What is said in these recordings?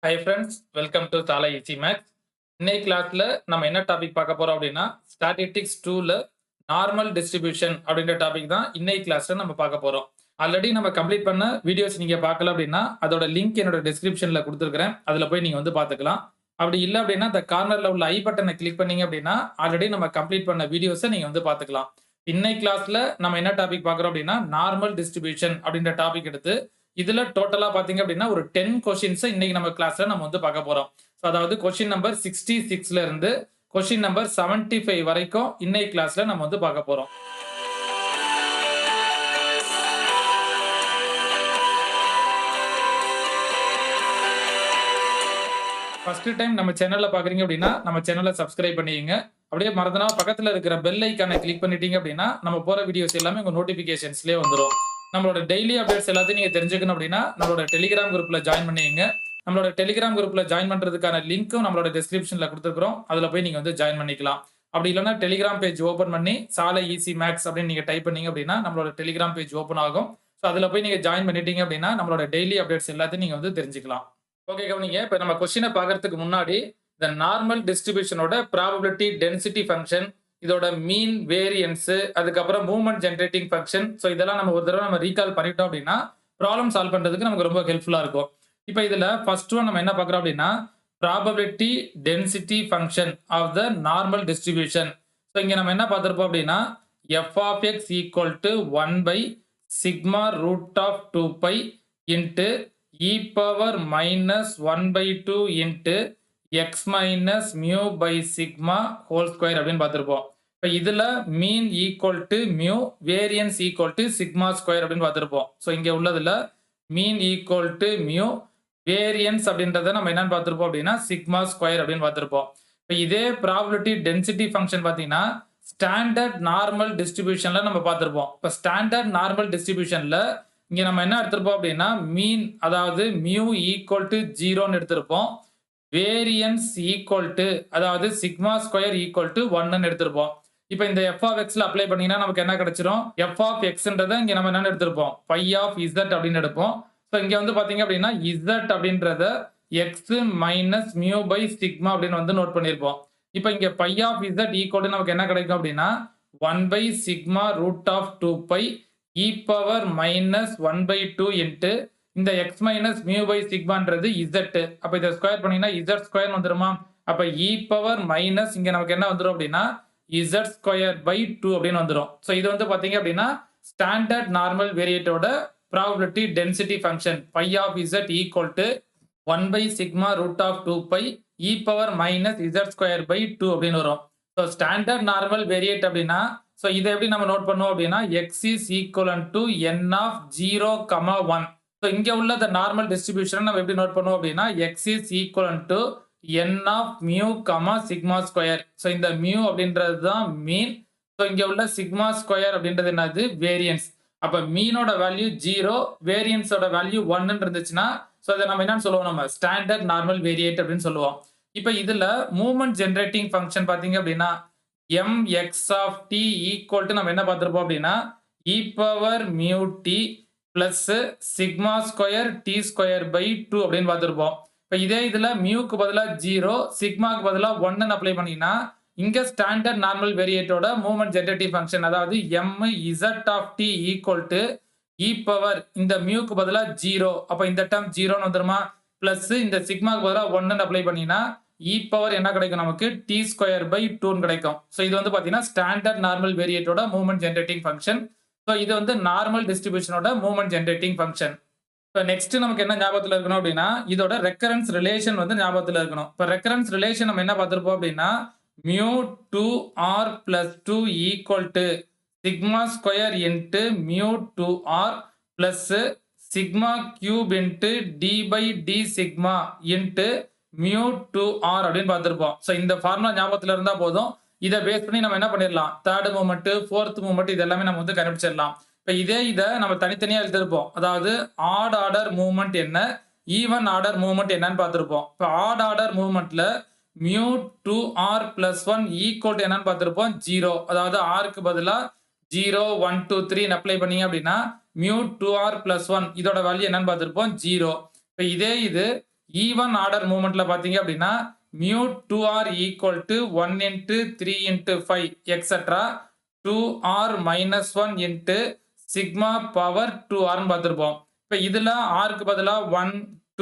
Hi friends, welcome to தாலா easy maths. இன்னைக்கு கிளாஸ்ல நம்ம என்ன டாபிக் பார்க்க போறோம் அப்படின்னா, ஸ்டாட்டிஸ்டிக்ஸ் 2ல நார்மல் டிஸ்ட்ரிபியூஷன் அப்படின்ற டாபிக் தான் இன்னைக்கு கிளாஸ்ல நம்ம பார்க்க போறோம். ஆல்ரெடி நம்ம கம்ப்ளீட் பண்ண வீடியோஸ் நீங்க பார்க்கல அப்படின்னா, அதோட லிங்க் என்னோட டிஸ்கிரிப்ஷன்ல குடுத்துருக்கிறேன். அதுல போய் நீங்க வந்து பார்த்துக்கலாம். அப்படி இல்ல அப்படின்னா, அந்த கார்னர்ல உள்ள ஐ பட்டனை கிளிக் பண்ணீங்க அப்படின்னா, ஆல்ரெடி நம்ம கம்ப்ளீட் பண்ண வீடியோஸ நீங்க வந்து பார்த்துக்கலாம். இன்னைக்கு கிளாஸ்ல நம்ம என்ன டாபிக் பார்க்குறோம் அப்படின்னா, நார்மல் டிஸ்ட்ரிபியூஷன் அப்படின்ற டாபிக் எடுத்து இதுல டோட்டலா பாத்தீங்க அப்படின்னா ஒரு 10 கொஸ்டின்ஸ் இன்னைக்கு நம்ம கிளாஸ்ல நம்ம வந்து பார்க்க போறோம். அதாவது கொஸ்டின் நம்பர் 66ல இருந்து கொஸ்டின் நம்பர் 75 வரைக்கும் இன்னைக்கு கிளாஸ்ல நம்ம வந்து பார்க்க போறோம். ஃபர்ஸ்ட் டைம் நம்ம சேனல்ல பாக்குறீங்க அப்படின்னா நம்ம சேனலை சப்ஸ்கிரைப் பண்ணிக்கங்க. அப்படியே மறந்துடாம பக்கத்துல இருக்கிற பெல் ஐகானை கிளிக் பண்ணிட்டீங்க அப்படின்னா நம்ம போற வீடியோஸ் எல்லாமே உங்க நோட்டிபிகேஷன்ஸ்லயே வந்துடும். நம்மளோட டெய்லி அப்டேட்ஸ் எல்லாத்தையும் நீங்க தெரிஞ்சுக்கணும் அப்படின்னா நம்மளோட டெலிகிராம் குரூப்ல ஜாயின் பண்ணிக்கங்க. நம்மளோட டெலிகிராம் குரூப்ல ஜாயின் பண்றதுக்கான லிங்க்கும் நம்மளோட டிஸ்கிரிப்ஷன்ல கொடுத்துருக்கோம். அதுல போய் நீங்க வந்து ஜாயின் பண்ணிக்கலாம். அப்படி இல்லைன்னா டெலிகிராம் பேஜ் ஓபன் பண்ணி சாலை ஈஸி மேக்ஸ் அப்படின்னு நீங்க டைப் பண்ணீங்க அப்படின்னா நம்மளோட டெலிகிராம் பேஜ் ஓபன் ஆகும். ஸோ அதுல போய் நீங்க ஜாயின் பண்ணிட்டீங்க அப்படின்னா நம்மளோட டெய்லி அப்டேட்ஸ் எல்லாத்தையும் நீங்க வந்து தெரிஞ்சுக்கலாம். ஓகே, கவனிங்க. இப்ப நம்ம கொஸ்டினை பார்க்கறதுக்கு முன்னாடி இந்த நார்மல் டிஸ்ட்ரிபியூஷனோட ப்ராபபிலிட்டி டென்சிட்டி ஃபங்க்ஷன், இதோட மீன் வேரியன்ஸ், அதுக்கப்புறம் மூவ்மெண்ட் ஜெனரேட்டிங் ஃபங்க்ஷன், ஸோ இதெல்லாம் நம்ம ஒரு தடவை நம்ம ரீகால் பண்ணிட்டோம் அப்படின்னா ப்ராப்ளம் சால்வ் பண்றதுக்கு நமக்கு ரொம்ப ஹெல்ப்ஃபுல்லா இருக்கும். இப்போ இதுல ஃபர்ஸ்ட் ஒன் நம்ம என்ன பார்க்குறோம் அப்படின்னா probability density function of the normal distribution. So இங்க நம்ம என்ன பார்த்திருப்போம் அப்படின்னா f of x equal to 1 by sigma root of 2 pi into e power minus 1 by 2 into x minus mu by sigma whole square அப்படின்னு பார்த்திருப்போம். இப்போ இதுல mean equal to mu, variance equal to sigma square அப்படின்னு பார்த்திருப்போம். So இங்க உள்ளதுல mean equal to mu, variance அப்படின்றத நம்ம என்னன்னு பார்த்திருப்போம் அப்படின்னா சிக்மா ஸ்கொயர் அப்படின்னு பார்த்திருப்போம். இப்போ இதே ப்ராபபிலிட்டி டென்சிட்டி ஃபங்க்ஷன் பார்த்தீங்கன்னா ஸ்டாண்டர்ட் நார்மல் டிஸ்ட்ரிபியூஷன்ல நம்ம பார்த்திருப்போம். இப்போ ஸ்டாண்டர்ட் நார்மல் டிஸ்ட்ரிபியூஷன்ல இங்க நம்ம என்ன எடுத்திருப்போம் அப்படின்னா மீன், அதாவது மியூ ஈக்குவல் டு 0ன்னு எடுத்திருப்போம். வேரியன்ஸ் ஈக்குவல் டு, அதாவது சிக்மா ஸ்கொயர் ஈக்குவல் டு 1ன்னு எடுத்திருப்போம். இப்போ இந்த f of xல அப்ளை பண்ணீங்கன்னா நமக்கு என்ன கிடைச்சிரும்? f of xன்றதை இங்க நம்ம என்ன எடுத்திருப்போம்? phi of z அப்படின்னு எடுப்போம். ஸோ இங்க வந்து பாத்தீங்க அப்படின்னா z அப்படின்றத x minus mu by sigma அப்படின்னு வந்து நோட் பண்ணியிருப்போம். இப்போ இங்க phi of z equal to நமக்கு என்ன கிடைக்கும் அப்படின்னா 1 by sigma root of 2 pi e power minus 1 by 2 into இந்த x minus mu by sigmaன்றது z. அப்ப இதை ஸ்கொயர் பண்ணீங்கன்னா z ஸ்கொயர் வந்துருமா? அப்ப e power minus இங்க நமக்கு என்ன வந்துரும் அப்படின்னா z ஸ்கொயர் by 2 அப்படின்னு வந்துரும். ஸோ இது வந்து பாத்தீங்க அப்படின்னா ஸ்டாண்டர்ட் நார்மல் வேரியேட்டோட probability density function phi of z equal to 1 by sigma root of 2 pi e power minus z square by 2 அப்படின்னு வரும். ஸோ ஸ்டாண்டர்ட் நார்மல் வேரியேட் அப்படின்னா ஸோ இதை எப்படி நம்ம நோட் பண்ணுவோம் அப்படின்னா x is equivalent to n of 0, 1. So இங்க உள்ள the நார்மல் டிஸ்ட்ரிபியூஷன் நம்ம எப்படி நோட் பண்ணுவோம் அப்படின்னா x is equivalent to n of mu, sigma square. So இந்த mu அப்படின்றது தான் மீன். ஸோ இங்க உள்ள சிக்மா ஸ்கொயர் அப்படின்றது என்னது? வேரியன்ஸ். அப்ப மீனோட வேல்யூ 0, வேரியன்ஸோட வேல்யூ 1 இருந்துச்சுன்னா ஸோ இதை நம்ம என்னன்னு சொல்லுவோம்? நம்ம ஸ்டாண்டர்ட் நார்மல் வேரியேட் அப்படின்னு சொல்லுவோம். இப்போ இதுல மூவ்மெண்ட் ஜெனரேட்டிங் ஃபங்க்ஷன் பாத்தீங்க அப்படின்னா mx of t equal to நம்ம என்ன பார்த்திருப்போம் அப்படின்னா e power mu t plus sigma square t square by 2 அப்படின்னு பார்த்திருப்போம். இப்போ இதே இதுல மியூக்கு பதிலா 0, சிக்மாக்கு பதிலா 1 அப்ளை பண்ணீங்கன்னா இங்க ஸ்டாண்டர்ட் நார்மல் வேரியேட்டோட மூவ்மெண்ட் ஜெனரேட்டிவ் ஃபங்க்ஷன், அதாவது mz of t equal to e power இந்த மியூக்கு பதிலா 0, அப்ப இந்த டேர்ம் 0ன்னு வந்துருமா? பிளஸ் இந்த சிக்மாக்கு பதிலா 1 அப்ளை பண்ணீங்கன்னா e பவர் என்ன கிடைக்கும்? நமக்கு t ஸ்கொயர் by 2 கிடைக்கும். ஸோ இது வந்து பாத்தீங்கன்னா ஸ்டாண்டர்ட் நார்மல் வேரியேட்டோட மூவ்மெண்ட் ஜெனரேட்டிங் ஃபங்க்ஷன். ஸோ இது வந்து நார்மல் டிஸ்ட்ரிபியூஷனோட மூவ்மெண்ட் ஜெனரேட்டிங் ஃபங்க்ஷன். இப்போ நெக்ஸ்ட் நமக்கு என்ன ஞாபகத்தில் இருக்கணும் அப்படின்னா இதோட ரெக்கரன்ஸ் ரிலேஷன் வந்து ஞாபகத்தில் இருக்கணும். இப்போ ரெக்கரன்ஸ் ரிலேஷன் நம்ம என்ன பார்த்திருப்போம் அப்படின்னா mu 2r plus 2 equal to sigma square into mu 2r plus sigma cube into d by d sigma into mu 2r அப்படின்னு பார்த்திருப்போம். ஸோ இந்த ஃபார்முலா ஞாபகத்தில் இருந்தா போதும். இதை பேஸ் பண்ணி நம்ம என்ன பண்ணிடலாம்? தேர்ட் மூமெண்ட், ஃபோர்த் மூமெண்ட் இது எல்லாமே நம்ம வந்து கண்டுபிடிச்சிடலாம். இப்போ இதை நம்ம தனித்தனியா எழுதிருப்போம். அதாவது ஆட் ஆர்டர் மூவ்மெண்ட் என்ன, ஈவன் ஆர்டர் மூவ்மெண்ட் என்னன்னு பார்த்திருப்போம். இப்போ ஆட் ஆர்டர் மூவ்மெண்ட்ல mu 2r plus 1 equal to என்னன்னு பார்த்திருப்போம் 0, அதாவது ஆருக்கு பதிலா 0, 1, 2, 3 அப்ளை பண்ணீங்க அப்படின்னா மியூ 2r plus 1 இதோட வேல்யூ என்னன்னு பார்த்திருப்போம் 0. இப்போ இதே இது ஈவன் ஆர்டர் மூவ்மெண்ட்ல பாத்தீங்க அப்படின்னா mu 2r equal to 1 into 3 into 5 etc 2r minus 1 into sigma power 2r பார்த்திருப்போம். இப்ப இதுல r க்கு பதிலா 1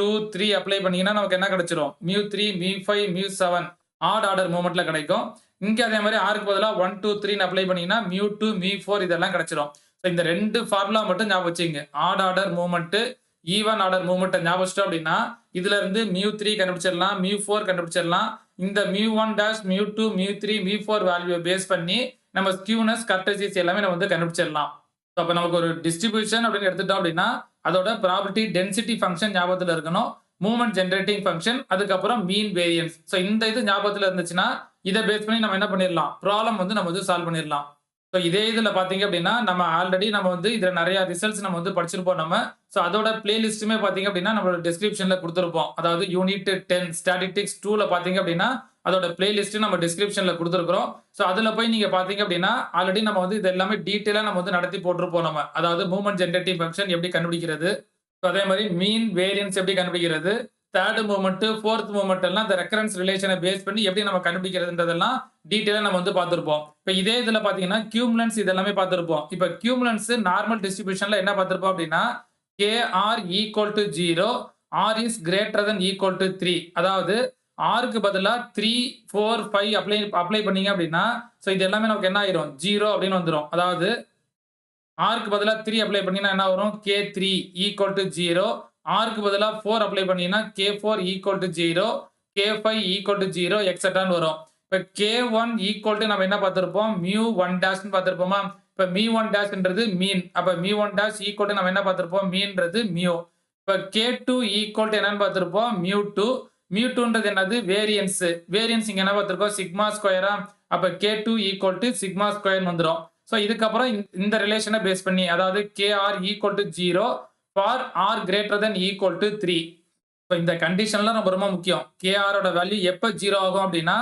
2 3 அப்ளை பண்ணீங்கன்னா நமக்கு என்ன கிடைச்சிரும் mu3 mu5 mu7 add order மூவ்மெண்ட்ல கிடைக்கும். இங்க அதே மாதிரி r க்கு பதிலா 1 2 3 அப்ளை பண்ணீங்கன்னா mu2 mu4 இதெல்லாம் கிடைச்சிரும். இந்த ரெண்டு ஃபார்முலா மட்டும் ஞாபகம் வச்சுங்க. Odd order movement even order movement ஞாபகம் வச்சிட்டோம் அப்படின்னா இதுல இருந்து mu3 கண்டுபிடிச்சிடலாம் mu4 கண்டுபிடிச்சிடலாம். இந்த mu1 dash mu2 mu3 mu4 value base பண்ணி நம்ம ஸ்கியூனஸ் கர்டசிஸ் எல்லாமே நம்ம வந்து கண்டுபிடிச்சிடலாம். அப்ப நமக்கு ஒரு டிஸ்ட்ரிபியூஷன் அப்படின்னு எடுத்துட்டோம் அப்படின்னா அதோட ப்ராபர்ட்டி டென்சிட்டி ஃபங்க்ஷன் ஞாபகத்துல இருக்கணும். மூவ்மெண்ட் ஜெனரேட்டிங் ஃபங்க்ஷன் அதுக்கப்புறம் மீன் வேரியன்ஸ். ஸோ இந்த இது ஞாபகத்துல இருந்துச்சுன்னா இதை பேஸ் பண்ணி நம்ம என்ன பண்ணிடலாம் ப்ராப்ளம் வந்து நம்ம வந்து சால்வ் பண்ணிடலாம். ஸோ இதே இதுல பாத்தீங்க அப்படின்னா நம்ம ஆல்ரெடி நம்ம வந்து இதுல நிறைய ரிசல்ட்ஸ் நம்ம வந்து படிச்சிருப்போம் நம்ம. ஸோ அதோட பிளேலிஸ்ட்டுமே பாத்தீங்க அப்படின்னா நம்மளோட டிஸ்கிரிப்ஷன்ல கொடுத்துருப்போம். அதாவது யூனிட் 10 ஸ்டாட்டிஸ்டிக்ஸ் 2ல பாத்தீங்க அப்படின்னா அதோட பிளேலிஸ்ட் நம்ம டிஸ்கிரிப்ஷன்ல கொடுத்துருக்கோம். ஸோ அதுல போய் நீங்க பாத்தீங்க அப்படின்னா ஆல்ரெடி நம்ம வந்து இது எல்லாமே டீட்டெயிலா நம்ம வந்து நடத்தி போட்டிருப்போம் நம்ம. அதாவது மூவ்மெண்ட் ஜெனரேட்டிங் ஃபங்க்ஷன் எப்படி கண்டுபிடிக்கிறது, அதே மாதிரி மீன் வேரியன்ஸ் எப்படி கண்டுபிடிக்கிறது, தேர்ட் மூவ்மெண்ட் ஃபோர்த் மூவ்மெண்ட் எல்லாம் இந்த ரெக்கரன்ஸ் ரிலேஷனை பேஸ் பண்ணி எப்படி நம்ம கண்டுபிடிக்கிறதுன்றதெல்லாம் டீட்டெயிலா நம்ம வந்து பார்த்திருப்போம். இப்போ இதே இதுல பாத்தீங்கன்னா கியூமுலன்ஸ் இதெல்லாமே பார்த்திருப்போம். இப்போ கியூமுலன்ஸ் நார்மல் டிஸ்ட்ரிபியூஷன்ல என்ன பார்த்திருப்போம் அப்படின்னா kr equal to 0 r is greater than equal to 3 அதாவது r க்கு பதிலா 3 4 5 அப்ளை பண்ணீங்க அப்படின்னா சோ இது எல்லாமே நமக்கு என்ன ஆயிரும் 0 அப்படின்னு வந்துரும். அதாவது r க்கு பதிலா 3 அப்ளை பண்ணீங்கன்னா என்ன வரும் k3 equal to 0 r க்கு பதிலா 4 அப்ளை பண்ணீங்கன்னா k4 equal to 0 k5 equal to 0 etc ன்னு வரும். இப்ப k1 equal to நம்ம என்ன பார்த்திருப்போம் mu1 dash ன்னு பார்த்திருப்போமா. இப்ப mu1 dash ன்றது மீன். அப்ப mu1 dash equal to நம்ம என்ன பார்த்திருப்போம் மீன்றது mu. இப்ப k2 equal to என்னன்னு பார்த்திருப்போம் mu2. mu2ன்றது என்னது வேரியன்ஸ். வேரியன்ஸ் இங்க என்ன பார்த்திருக்கோம் சிக்மா ஸ்கொயரா. அப்ப k2 equal to sigma square வந்துரும். சோ இதுக்கு அப்புறம் இந்த ரிலேஷனை பேஸ் பண்ணி அதாவது kr equal to 0 for r greater than equal to 3. இப்போ இந்த கண்டிஷன்லாம் ரொம்ப முக்கியம். kr ஓட வேல்யூ எப்ப 0 ஆகும் அப்படின்னா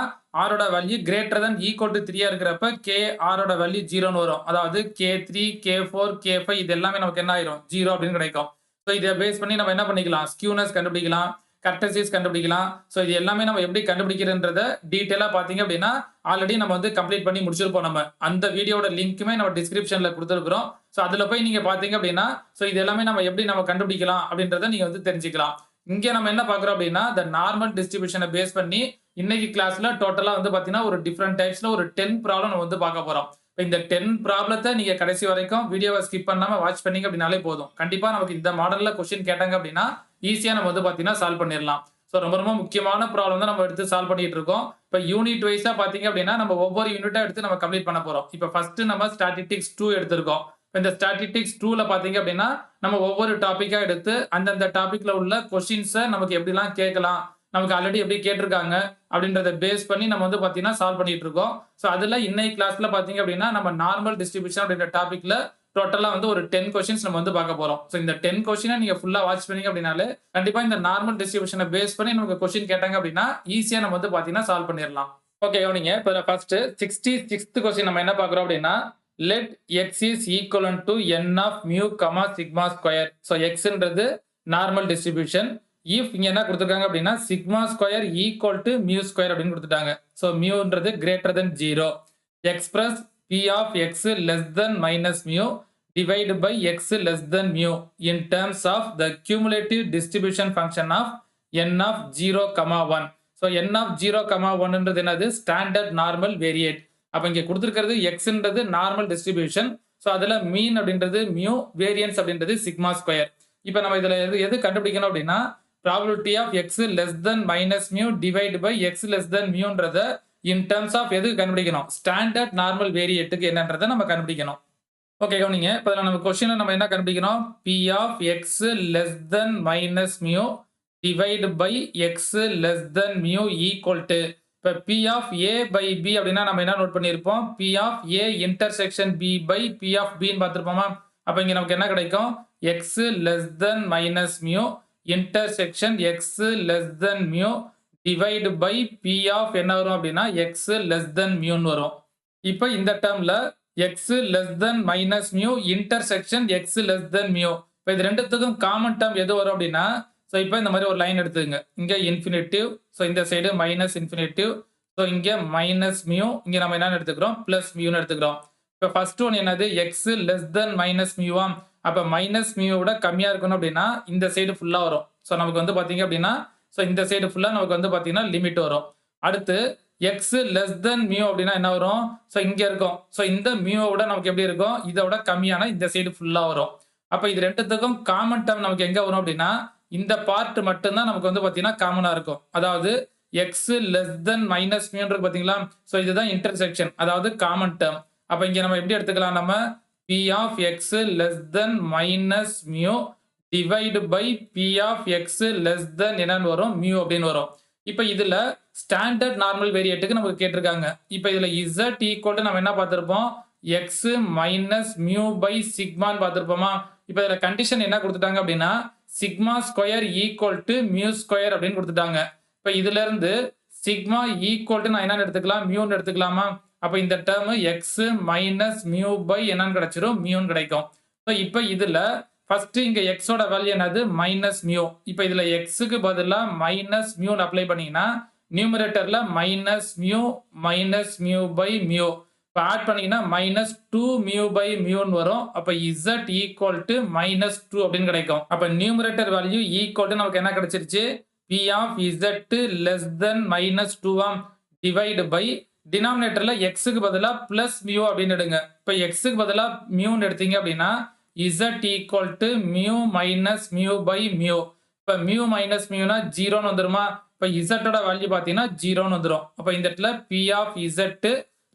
r ஓட value greater than equal to 3 இருக்கிறப்ப kr ஓட வேல்யூ 0 ன்னு வரும். அதாவது k3 k4 k5 இது எல்லாமே நமக்கு என்ன ஆயிரும் 0 அப்படின்னு கிடைக்கும். சோ இத பேஸ் பண்ணி நம்ம என்ன பண்ணிக்கலாம் ஸ்கியூனஸ் கண்டுபிடிக்கலாம், கர்டசிஸ் கண்டுபிடிக்கலாம். சோ இது எல்லாமே நம்ம எப்படி கண்டுபிடிக்கிறதுன்றத டீடைலா பாத்தீங்க அப்படின்னா ஆல்ரெடி நம்ம வந்து கம்ப்ளீட் பண்ணி முடிச்சிருப்போம் நம்ம. அந்த வீடியோட லிங்க்குமே நம்ம டிஸ்கிரிப்ஷன்ல கொடுத்துருக்கோம். சோ அதுல போய் நீங்க பாத்தீங்க அப்படின்னா சோ இது எல்லாமே நம்ம எப்படி நம்ம கண்டுபிடிக்கலாம் அப்படின்றத நீங்க வந்து தெரிஞ்சுக்கலாம். இங்க நம்ம என்ன பாக்குறோம் அப்படின்னா the நார்மல் டிஸ்ட்ரிபியூஷனை பேஸ் பண்ணி இன்னைக்கு கிளாஸ்ல டோட்டலா வந்து பாத்தீங்கன்னா ஒரு டிஃபரெண்ட் டைப்ஸ்ல ஒரு 10 ப்ராப்ளம் நம்ம வந்து பார்க்க போறோம். இந்த 10 ப்ராப்ளத்தை நீங்க கடைசி வரைக்கும் வீடியோவை ஸ்கிப் பண்ணாம வாட்ச் பண்ணீங்க அப்படினாலே போதும். கண்டிப்பா நமக்கு இந்த மாடல்ல क्वेश्चन கேட்டாங்க அப்படின்னா ஈஸியா நம்ம வந்து பாத்தீங்கன்னா சால்வ் பண்ணிடலாம். சோ ரொம்ப முக்கியமான ப்ராப்ளம் தான் நம்ம எடுத்து சால்வ் பண்ணிட்டு இருக்கோம். இப்ப யூனிட் வைஸா பாத்தீங்க அப்படின்னா நம்ம ஒவ்வொரு யூனிட்டா எடுத்து நம்ம கம்ப்ளீட் பண்ண போறோம். இப்ப ஃபர்ஸ்ட் நம்ம ஸ்டாட்டிஸ்டிக்ஸ் 2 எடுத்திருக்கோம். இந்த ஸ்டாட்டிஸ்டிக்ஸ் 2ல பாத்தீங்க அப்படின்னா நம்ம ஒவ்வொரு டாபிக்கா எடுத்து அந்தந்த டாபிக்ல உள்ள क्वेश्चंस நமக்கு எப்படிலாம் கேட்கலாம், நமக்கு ஆல்ரெடி எப்படி கேட்டிருக்காங்க அப்படின்றத பேஸ் பண்ணி நம்ம வந்து பாத்தீங்கன்னா சால்வ் பண்ணிட்டு இருக்கோம். சோ அதுல இன்னைக்கு கிளாஸ்ல பாத்தீங்க அப்படின்னா நம்ம நார்மல் டிஸ்ட்ரிபியூஷன் அப்படின்ற டாபிக்ல டோட்டலா வந்து ஒரு 10 क्वेश्चंस நம்ம வந்து பார்க்க போறோம். சோ இந்த 10 क्वेश्चन நீங்க ஃபுல்லா வாட்ச் பண்ணீங்க அப்படினாலே கண்டிப்பா இந்த நார்மல் டிஸ்ட்ரிபியூஷனை பேஸ் பண்ணி நமக்கு क्वेश्चन கேட்டாங்க அப்படின்னா ஈஸியா நம்ம வந்து பாத்தீங்கன்னா சால்வ் பண்ணிடலாம். ஓகே கவனிங்க. இப்போ ஃபர்ஸ்ட் 66th क्वेश्चन நம்ம என்ன பார்க்கறோம் அப்படின்னா let x is equivalent to n of mu, sigma square. So x ன்றது நார்மல் டிஸ்ட்ரிபியூஷன். if இங்க என்ன கொடுத்திருக்காங்க அப்படின்னா sigma square equal to mu square அப்படின்னு கொடுத்துட்டாங்க. So mu ன்றது greater than 0. express p of x less than minus mu divided by x less than mu in terms of the cumulative distribution function of n of 0, 1. So n of 0, 1 ன்றது என்னது standard normal வேரியேட். அப்ப இங்க கொடுத்திருக்கிறது x ன்றது normal distribution. So அதுல மீன் அப்படின்றது mu, variance அப்படின்றது sigma square. இப்போ நம்ம இதுல எது கண்டுபிடிக்கணும் அப்படின்னா probability of x less than minus mu divided by x less than mu ன்றத in terms of எது கண்டுபிடிக்கணும் ஸ்டாண்டர்ட் நார்மல் வேரியேட்டுக்கு என்னன்றதை நம்ம கண்டுபிடிக்கணும். ஓகே கவனிங்க. இப்போ நம்ம क्वेश्चनல நம்ம என்ன கண்டுபிடிக்கணும் p of x less than minus mu divided by x less than mu equal to இப்போ p of a by b அப்படின்னா நம்ம என்ன நோட் பண்ணியிருப்போம் p of a intersection b by p of b ன்னு பார்த்திருப்போமா. அப்ப இங்க நமக்கு என்ன கிடைக்கும் x less than minus mu intersection x less than mu divide by p of என்ன வரும் அப்படின்னா x less than mu ன்னு வரும். இப்போ இந்த டேர்ம்ல x less than minus mu intersection x less than mu. இப்போ இது ரெண்டுத்துக்கும் காமன் டேர்ம் எது வரும் அப்படின்னா ஸோ இப்போ இந்த மாதிரி ஒரு லைன் எடுத்துக்கங்க. இங்க இன்ஃபினிட்டிவ், ஸோ இந்த சைடு மைனஸ் இன்ஃபினிட்டிவ், ஸோ இங்க மைனஸ் மியூ, இங்க நம்ம என்னன்னு எடுத்துக்கிறோம் பிளஸ் மியூன்னு எடுத்துக்கிறோம். இப்போ ஃபர்ஸ்ட் ஒன் என்னது எக்ஸ் லெஸ் தென் மைனஸ் மியூவா, அப்போ மைனஸ் மியூ விட கம்மியா இருக்கணும் அப்படின்னா இந்த சைடு ஃபுல்லா வரும். ஸோ நமக்கு வந்து பாத்தீங்க அப்படின்னா ஸோ இந்த சைடு ஃபுல்லா நமக்கு வந்து பாத்தீங்கன்னா லிமிட் வரும். அடுத்து எக்ஸ் லெஸ் தென் மியூ அப்படின்னா என்ன வரும், ஸோ இங்க இருக்கும். ஸோ இந்த மியூவை விட நமக்கு எப்படி இருக்கும், இதை விட கம்மியான இந்த சைடு ஃபுல்லா வரும். அப்ப இது ரெண்டுத்துக்கும் காமன் டேர்ம் நமக்கு எங்க வரும் அப்படின்னா இந்த பார்ட் மட்டும்தான் நமக்கு வந்து பாத்தீங்கன்னா காமனா இருக்கும். அதாவது எக்ஸ் லெஸ் தென் மைனஸ் மியூன்றது பாத்தீங்களா, ஸோ இதுதான் இன்டர்செக்ஷன், அதாவது காமன் டேர்ம். அப்ப இங்க நம்ம எப்படி எடுத்துக்கலாம், நம்ம p of x less than minus mu divide by p of x less than என்னன்னு வரும் mu அப்படின்னு வரும். இப்ப இதுல ஸ்டாண்டர்ட் நார்மல் வேரியேட்டுக்கு நமக்கு கேட்டிருக்காங்க. இப்ப இதுல z equal to நம்ம என்ன பார்த்திருப்போம், x minus mu by sigma ன்னு பார்த்திருப்போமா. இப்ப இதுல கண்டிஷன் என்ன கொடுத்துட்டாங்க அப்படின்னா sigma square equal to mu square அப்படின்னு கொடுத்துட்டாங்க. இப்ப இதுல இருந்து சிக்மா ஈக்குவல் டு நான் என்னன்னு எடுத்துக்கலாம், மியூன்னு எடுத்துக்கலாமா. அப்ப இந்த term x minus mu by என்னன்னு கிடைச்சிரும், மியூன்னு கிடைக்கும். இப்ப இதுல ஃபர்ஸ்ட் இங்க எக்ஸோட வேல்யூ என்னது மைனஸ் மியூ. இப்ப இதுல எக்ஸுக்கு பதிலா மைனஸ் மியூன்னு அப்ளை பண்ணீங்கன்னா நியூமரேட்டர்ல மைனஸ் மியூ பை மியூ, இப்போ ஆட் பண்ணீங்கன்னா மைனஸ் 2 மியூ பை மியூன்னு வரும். அப்ப z ஈக்குவல் டு மைனஸ் 2 அப்படின்னு கிடைக்கும். அப்ப நியூமரேட்டர் வேல்யூ ஈக்குவல் டு நமக்கு என்ன கிடைச்சிருச்சு, p of z less than minus 2 divide by டினாமினேட்டர்ல எக்ஸுக்கு பதிலா பிளஸ் மியூ அப்படின்னு எடுங்க. இப்ப எக்ஸுக்கு பதிலா மியூன்னு எடுத்தீங்க அப்படின்னா z equal to mu minus mu by mu. இப்ப மியூ மைனஸ் மியூனா ஜீரோன்னு வந்துருமா. இப்ப z ஓட வேல்யூ பாத்தீங்கன்னா ஜீரோன்னு வந்துடும். அப்ப இந்த இடத்துல p of z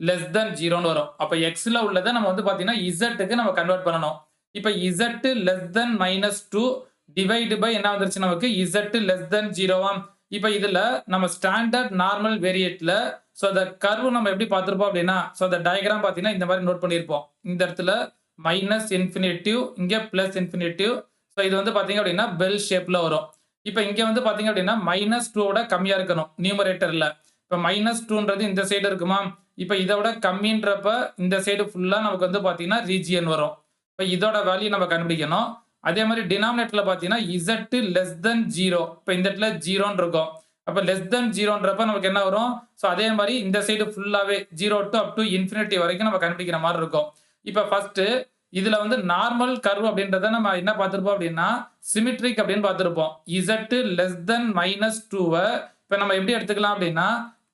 less than 0ன்னு வரும். அப்ப xல உள்ளதை நம்ம வந்து பாத்தீங்கன்னா z-க்கு நம்ம கன்வெர்ட் பண்ணணும். இப்ப z less than minus 2 divide by என்ன வந்துருச்சு நமக்கு z less than 0. இப்ப இதுல நம்ம ஸ்டாண்டர்ட் நார்மல் வேரியேட்ல சோ அந்த கர்வ் நம்ம எப்படி பார்த்திருப்போம் அப்படின்னா சோ அந்த டயகிராம் பாத்தீங்கன்னா இந்த மாதிரி நோட் பண்ணியிருப்போம். இந்த இடத்துல மைனஸ் இன்ஃபினிட்டிவ், இங்க பிளஸ் இன்ஃபினிட்டிவ். சோ இது வந்து பாத்தீங்க அப்படின்னா பெல் ஷேப்ல வரும். இப்ப இங்க வந்து பாத்தீங்க அப்படின்னா மைனஸ் 2 விட கம்மியா இருக்கணும் நியூமரேட்டர்ல. இப்ப மைனஸ் 2ன்றது இந்த சைடு இருக்குமா. இப்ப இதை விட கம்மின்றப்ப இந்த சைடு ஃபுல்லா நமக்கு வந்து பாத்தீங்கன்னா ரீஜியன் வரும். இப்ப இதோட வேல்யூ நம்ம கண்டுபிடிக்கணும். அதே மாதிரி டினாமினேட்டர்ல பாத்தீங்கன்னா z less than 0. இப்ப இந்த இடத்துல 0ன்னு இருக்கும். அப்ப less than 0ன்றப்ப நமக்கு என்ன வரும், சோ அதே மாதிரி இந்த சைடு ஃபுல்லாவே 0 to up to infinity வரைக்கும் நம்ம கண்டுபிடிக்கிற மாதிரி இருக்கும். இப்ப ஃபர்ஸ்ட் இதுல வந்து நார்மல் கர்வ் அப்படின்றத நம்ம என்ன பார்த்திருப்போம் அப்படின்னா சிமெட்ரிக் அப்படின்னு பார்த்திருப்போம். z less than minus 2 இப்ப நம்ம எப்படி எடுத்துக்கலாம் அப்படின்னா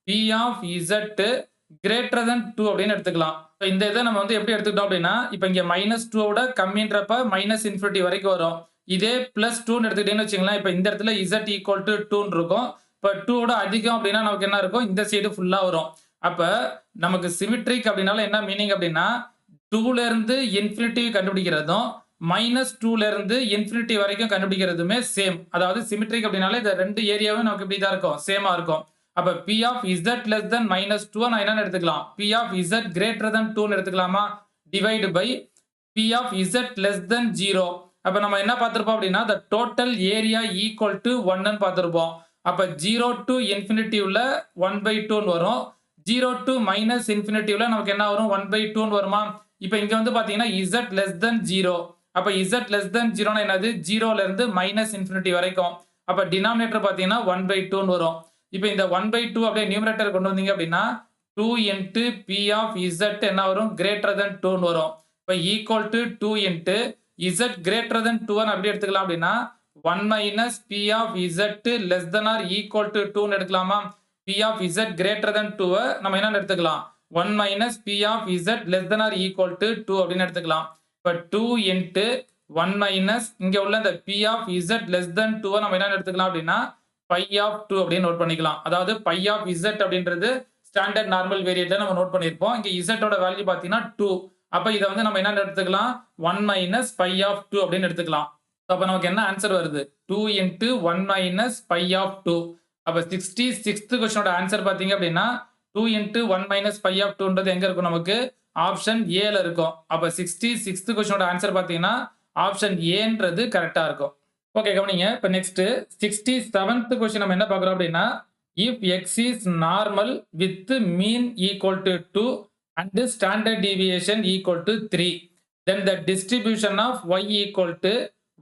p of z greater than 2 அப்படின்னு எடுத்துக்கலாம். இந்த இதை நம்ம வந்து எப்படி எடுத்துக்கிட்டோம் அப்படின்னா இப்ப இங்க மைனஸ் 2 விட கம்மின்றப்ப மைனஸ் இன்ஃபினிட்டி வரைக்கும் வரும். இதே பிளஸ் 2 எடுத்துக்கிட்டேன்னு வச்சுங்களேன். இப்ப இந்த இடத்துல z ஈக்குவல் டு 2 இருக்கும். இப்ப 2 விட அதிகம் அப்படின்னா நமக்கு என்ன இருக்கும், இந்த சைடு ஃபுல்லா வரும். அப்ப நமக்கு சிமெட்ரிக் அப்படின்னால என்ன மீனிங் அப்படின்னா 2ல இருந்து இன்ஃபினிட்டி கண்டுபிடிக்கிறதும் மைனஸ் 2ல இருந்து இன்ஃபினிட்டி வரைக்கும் கண்டுபிடிக்கிறதுமே சேம். அதாவது சிமெட்ரிக் அப்படின்னால இந்த ரெண்டு ஏரியாவும் நமக்கு இப்படிதான் இருக்கும், சேமா இருக்கும். அப்ப p of z less than minus 2 நான் என்னன்னு எடுத்துக்கலாம், p of z greater than 2 எடுத்துக்கலாமா, divide by p of z less than 0. அப்ப நம்ம என்ன பார்த்திருப்போம் அப்படின்னா the total area equal to 1 ன்னு பார்த்திருப்போம். அப்ப 0 to infinityல 1/2 ன்னு வரும். 0 to minus infinityல நமக்கு என்ன வரும், 1/2 ன்னு வருமா. இப்ப இங்க வந்து பாத்தீங்கன்னா z less than 0. அப்ப z less than 0 னா என்னது, 0ல இருந்து மைனஸ் இன்ஃபினிட்டி வரைக்கும். அப்ப டினாமினேட்டர் பாத்தீங்கன்னா 1/2 ன்னு வரும். இப்ப இந்த 1/2 அப்படியே நியூமரேட்டர் கொண்டு வந்தீங்க அப்படின்னா 2 into p of z என்ன வரும், greater than 2 ன்னு வரும். இப்ப equal to 2 into z greater than 2 ன்னு அப்படி எடுத்துக்கலாம் அப்படின்னா 1 minus p of z less than or equal to 2 ன்னு எடுக்கலாமா. p of z greater than 2 நம்ம என்ன எடுத்துக்கலாம், 1 minus p of z less than or equal to 2 அப்படின்னு எடுத்துக்கலாம். இப்ப 2 into 1 minus இங்க உள்ள இந்த p of z less than 2 நம்ம என்ன எடுத்துக்கலாம் அப்படின்னா pi of 2 அப்படின்னு நோட் பண்ணிக்கலாம். அதாவது pi of z அப்படின்றது ஸ்டாண்டர்ட் நார்மல் வேரியேட்ல நம்ம நோட் பண்ணிருப்போம். இங்க z ஓட வேல்யூ பாத்தீங்கன்னா 2. அப்ப இத வந்து நம்ம என்ன எடுத்துக்கலாம், 1 minus pi of 2 அப்படின்னு எடுத்துக்கலாம். அப்ப நமக்கு என்ன ஆன்சர் வருது, 2 into 1 minus pi of 2. அப்ப 66th क्वेश्चनோட ஆன்சர் பாத்தீங்க அப்படின்னா 2 into 1 minus pi of 2ன்றது எங்க இருக்கும், நமக்கு ஆப்ஷன் ஏல இருக்கும். அப்ப 66th क्वेश्चनோட ஆன்சர் பாத்தீங்கன்னா ஆப்ஷன் ஏன்றது கரெக்டா இருக்கும். ஓகே கவனிங்க. இப்ப நெக்ஸ்ட் 67th क्वेश्चन நம்ம என்ன பார்க்கறோம் அப்படின்னா if x is normal with mean equal to 2 and standard deviation equal to 3 then the distribution of y equal to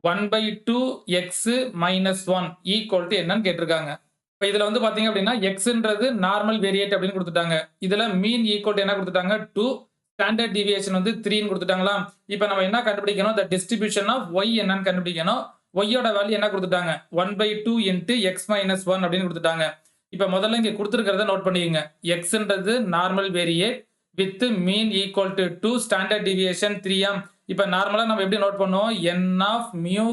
1 by 2x minus 1 equal to என்னன்னு கேட்டிருக்காங்க. இப்ப இதுல வந்து பாத்தீங்க அப்படின்னா xன்றது நார்மல் வேரியேட் அப்படின்னு கொடுத்துட்டாங்க. இதுல மீன் ஈக்குவல் டு என்ன கொடுத்துட்டாங்க 2, ஸ்டாண்டர்ட் டிவியேஷன் வந்து 3ன்னு கொடுத்துட்டாங்களா. இப்ப நம்ம என்ன கண்டுபிடிக்கணும், the distribution of y என்னன்னு கண்டுபிடிக்கணும். y யோட வேல்யூ என்ன கொடுத்துட்டாங்க 1 by 2 into x minus 1 அப்படின்னு கொடுத்துட்டாங்க. இப்ப முதல்ல இங்க கொடுத்திருக்கிறத நோட் பண்ணிக்கங்க. xன்றது normal variate with mean equal to 2, standard deviation 3 இப்ப நார்மலா நம்ம எப்படி நோட் பண்ணுவோம், n of mu,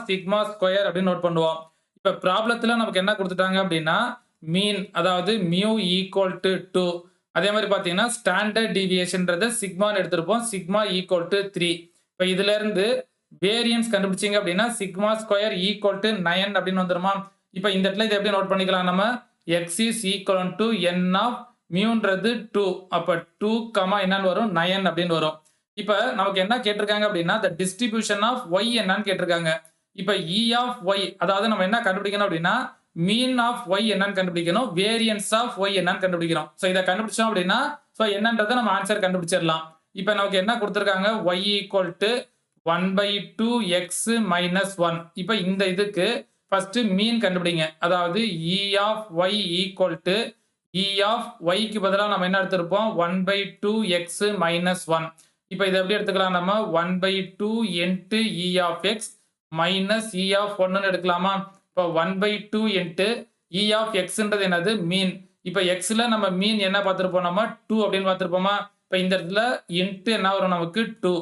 sigma square அப்படின்னு நோட் பண்ணுவோம். இப்ப ப்ராப்ளத்துல நமக்கு என்ன கொடுத்துட்டாங்க அப்படின்னா மீன், அதாவது mu equal to 2. அதே மாதிரி பாத்தீங்கன்னா ஸ்டாண்டர்ட் டிவியேஷன்ன்றத சிக்மான்னு எடுத்திருப்போம், சிக்மா equal to 3. இப்ப இதுல இருந்து வேரியன்ஸ் கண்டுபிடிச்சீங்க அப்படின்னா சிக்மா ஸ்கொயர் ஈக்குவல் டு 9 அப்படின்னு வந்துருமா. இப்ப இந்த இடத்துல இதை எப்படி நோட் பண்ணிக்கலாம், நம்ம x is equal to n of muன்றது 2, அப்ப 2, என்னன்னு வரும் 9 அப்படின்னு வரும். இப்ப நமக்கு என்ன கேட்டிருக்காங்க அப்படின்னா the distribution of y என்னன்னு கேட்டிருக்காங்க. இப்ப e of y, அதாவது நம்ம என்ன கண்டுபிடிக்கணும் அப்படின்னா mean of y என்னன்னு கண்டுபிடிக்கணும், variance of y என்னன்னு கண்டுபிடிக்கிறோம். சோ இத கண்டுபிடிச்சோம் அப்படின்னா சோ என்னன்றதை நம்ம ஆன்சர் கண்டுபிடிச்சிடலாம். இப்ப நமக்கு என்ன கொடுத்திருக்காங்க, y equal to 1 by 2x minus 1. இப்ப இந்த இதுக்கு ஃபர்ஸ்ட் மீன் கண்டுபிடிங்க. அதாவது e of y equal to e of y க்கு பதிலா நம்ம என்ன எடுத்திருப்போம் 1 by 2x minus 1. இப்ப இதை எப்படி எடுத்துக்கலாம், நம்ம 1 by 2 into e of x minus e of 1 ன்னு எடுக்கலாமா. இப்ப 1 by 2 into e of xன்றது என்னது மீன். இப்ப xல நம்ம மீன் என்ன பார்த்திருப்போம், நம்ம 2 அப்படின்னு பார்த்திருப்போமா. இப்ப இந்த இடத்துல into என்ன வரும் நமக்கு 2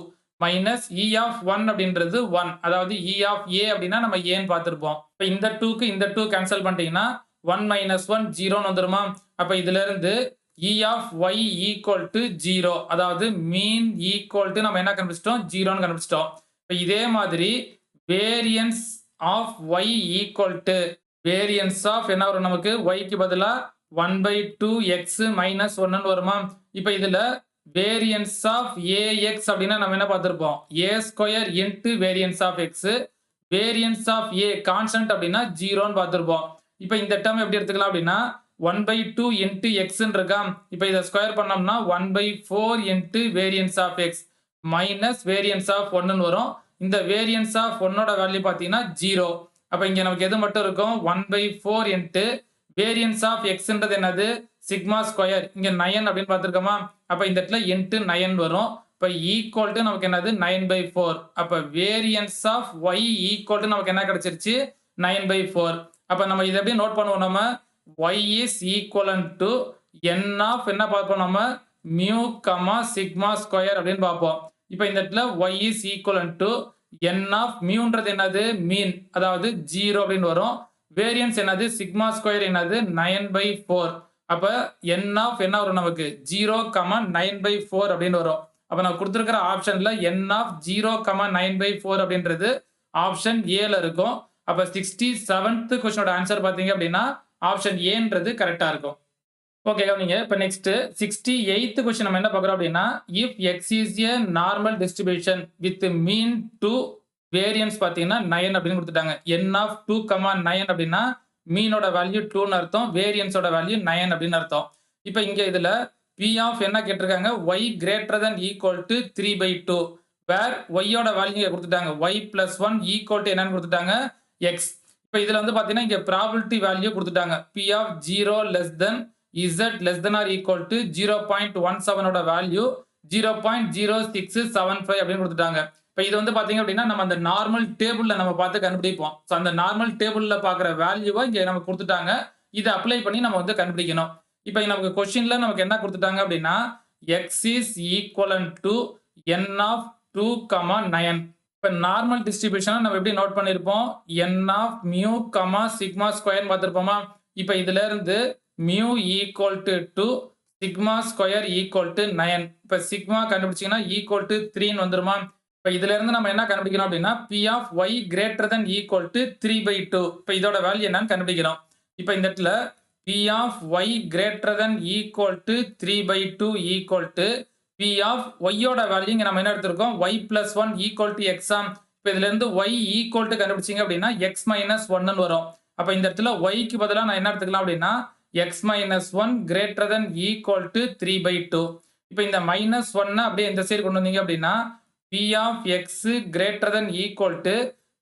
minus e of 1 அப்படின்றது 1, அதாவது e of a அப்படின்னா நம்ம a ன்னு பார்த்திருப்போம். இப்ப இந்த 2க்கு இந்த 2 கேன்சல் பண்ணிட்டீங்கன்னா 1 minus 1 0ன்னு வந்துருமா. அப்ப இதுல இருந்து e of y equal to 0, அதாவது மீன் equal to நம்ம என்ன கண்டுபிடிச்சிட்டோம் 0ன்னு கண்டுபிடிச்சிட்டோம். இப்ப இதே மாதிரி variance of y equal to variance of என்ன வரும் நமக்கு y க்கு பதிலா 1 by 2x minus 1 ன்னு வருமா. இப்ப இதுல variance of ax அப்படின்னா நம்ம என்ன பார்த்திருப்போம், a square into variance of x, variance of a constant அப்படின்னா 0ன்னு பார்த்திருப்போம். இப்ப இந்த டேர்ம் எப்படி எடுத்துக்கலாம் அப்படின்னா 1 by 2 into x ன்னு இருக்கா. இப்ப இத ஸ்கொயர் பண்ணோம்னா 1 by 4 into variance of x minus variance of 1 ன்னு வரும். இந்த variance of 1 ஓட வேல்யூ பாத்தீங்கன்னா 0. அப்ப இங்க நமக்கு எது மட்டும் இருக்கும் 1 by 4 into variance of x ன்றது என்னது சிக்மா ஸ்கொயர், இங்க 9 அப்படின்னு பார்த்திருக்கோமா. அப்ப இந்த இடத்துல into 9 வரும். இப்ப ஈக்குவல் டு நமக்கு என்னது 9 by 4. அப்ப variance of y equal to நமக்கு என்ன கிடைச்சிருச்சு 9 by 4. அப்ப நம்ம இதை எப்படி நோட் பண்ணுவோம், நம்ம y is equivalent to n of என்ன பார்ப்போம் நம்ம mu, sigma square அப்படின்னு பார்ப்போம். இப்ப இந்த இடத்துல y is equivalent to n of muன்றது என்னது மீன், அதாவது 0 அப்படின்னு வரும். வேரியன்ஸ் என்னது சிக்மா ஸ்கொயர் என்னது 9 by 4. அப்ப n of என்ன வரும் நமக்கு 0, 9 by 4 அப்படின்னு வரும். அப்ப நான் கொடுத்திருக்கிற ஆப்ஷன்ல n of 0, 9 by 4 அப்படின்றது ஆப்ஷன் ஏல இருக்கும். அப்ப 67th क्वेश्चनோட ஆன்சர் பாத்தீங்க அப்படின்னா ஆப்ஷன் ஏன்றது கரெக்டா இருக்கும். ஓகே கவனிங்க. இப்ப நெக்ஸ்ட் 68th क्वेश्चन நம்ம என்ன பார்க்கறோம் அப்படின்னா if x is a normal distribution with mean to variance பாத்தீங்கன்னா 9 அப்படின்னு கொடுத்துட்டாங்க. n of 2, 9 அப்படின்னா மீனோட வேல்யூ 2 ன்னு அர்த்தம், வேரியன்ஸோட வேல்யூ 9 அப்படின்னு அர்த்தம். இப்ப இங்க இதுல p of என்ன கேட்டிருக்காங்க y greater than equal to 3 by 2 where y யோட வேல்யூ இங்க கொடுத்துட்டாங்க y plus 1 equal to என்னன்னு கொடுத்துட்டாங்க x. இப்ப இதுல வந்து பாத்தீங்கன்னா இங்க ப்ராபபிலிட்டி வேல்யூ கொடுத்துட்டாங்க p of 0 less than z less than or equal to 0.17 ஓட வேல்யூ 0.0675 அப்படின்னு கொடுத்துட்டாங்க. இப்ப இது வந்து பாத்தீங்க அப்படின்னா நம்ம அந்த நார்மல் டேபிள்ல நம்ம பார்த்து கண்டுபிடிப்போம். சோ அந்த நார்மல் டேபிள்ல பாக்குற வேல்யூவை இங்க நமக்கு கொடுத்துட்டாங்க. இதை அப்ளை பண்ணி நம்ம வந்து கண்டுபிடிக்கணும். இப்ப நமக்கு क्वेश्चनல நமக்கு என்ன கொடுத்துட்டாங்க அப்படின்னா x is equivalent to n of 2, 9. இப்ப நார்மல் டிஸ்ட்ரிபியூஷனை நம்ம எப்படி நோட் பண்ணிருப்போம் n of mu, sigma square பார்த்திருப்போமா. இப்ப இதுல இருந்து mu equal to 2, sigma square equal to 9. இப்ப சிக்மா கண்டுபிடிச்சீங்கன்னா equal to 3 ன்னு வந்துருமா. இப்ப இதுல இருந்து நம்ம என்ன கண்டுபிடிக்கணும் அப்படின்னா p of y greater than equal to 3 by 2. இப்ப இதோட வேல்யூ என்னன்னு கண்டுபிடிக்கிறோம். இப்ப இந்த இடத்துல p of y greater than equal to 3 by 2 equal to p of y யோட வேல்யூ இங்க நம்ம என்ன எடுத்திருக்கோம் y plus 1 equal to x. இப்ப இதுல இருந்து y equal to கண்டுபிடிச்சீங்க அப்படின்னா x minus 1 ன்னு வரும். அப்ப இந்த இடத்துல y க்கு பதிலா நான் என்ன எடுத்துக்கலாம் அப்படின்னா x minus 1 greater than equal to 3 by 2. இப்ப இந்த minus 1 அப்படியே இந்த சைடு கொண்டு வந்தீங்க அப்படின்னா p of x greater than equal to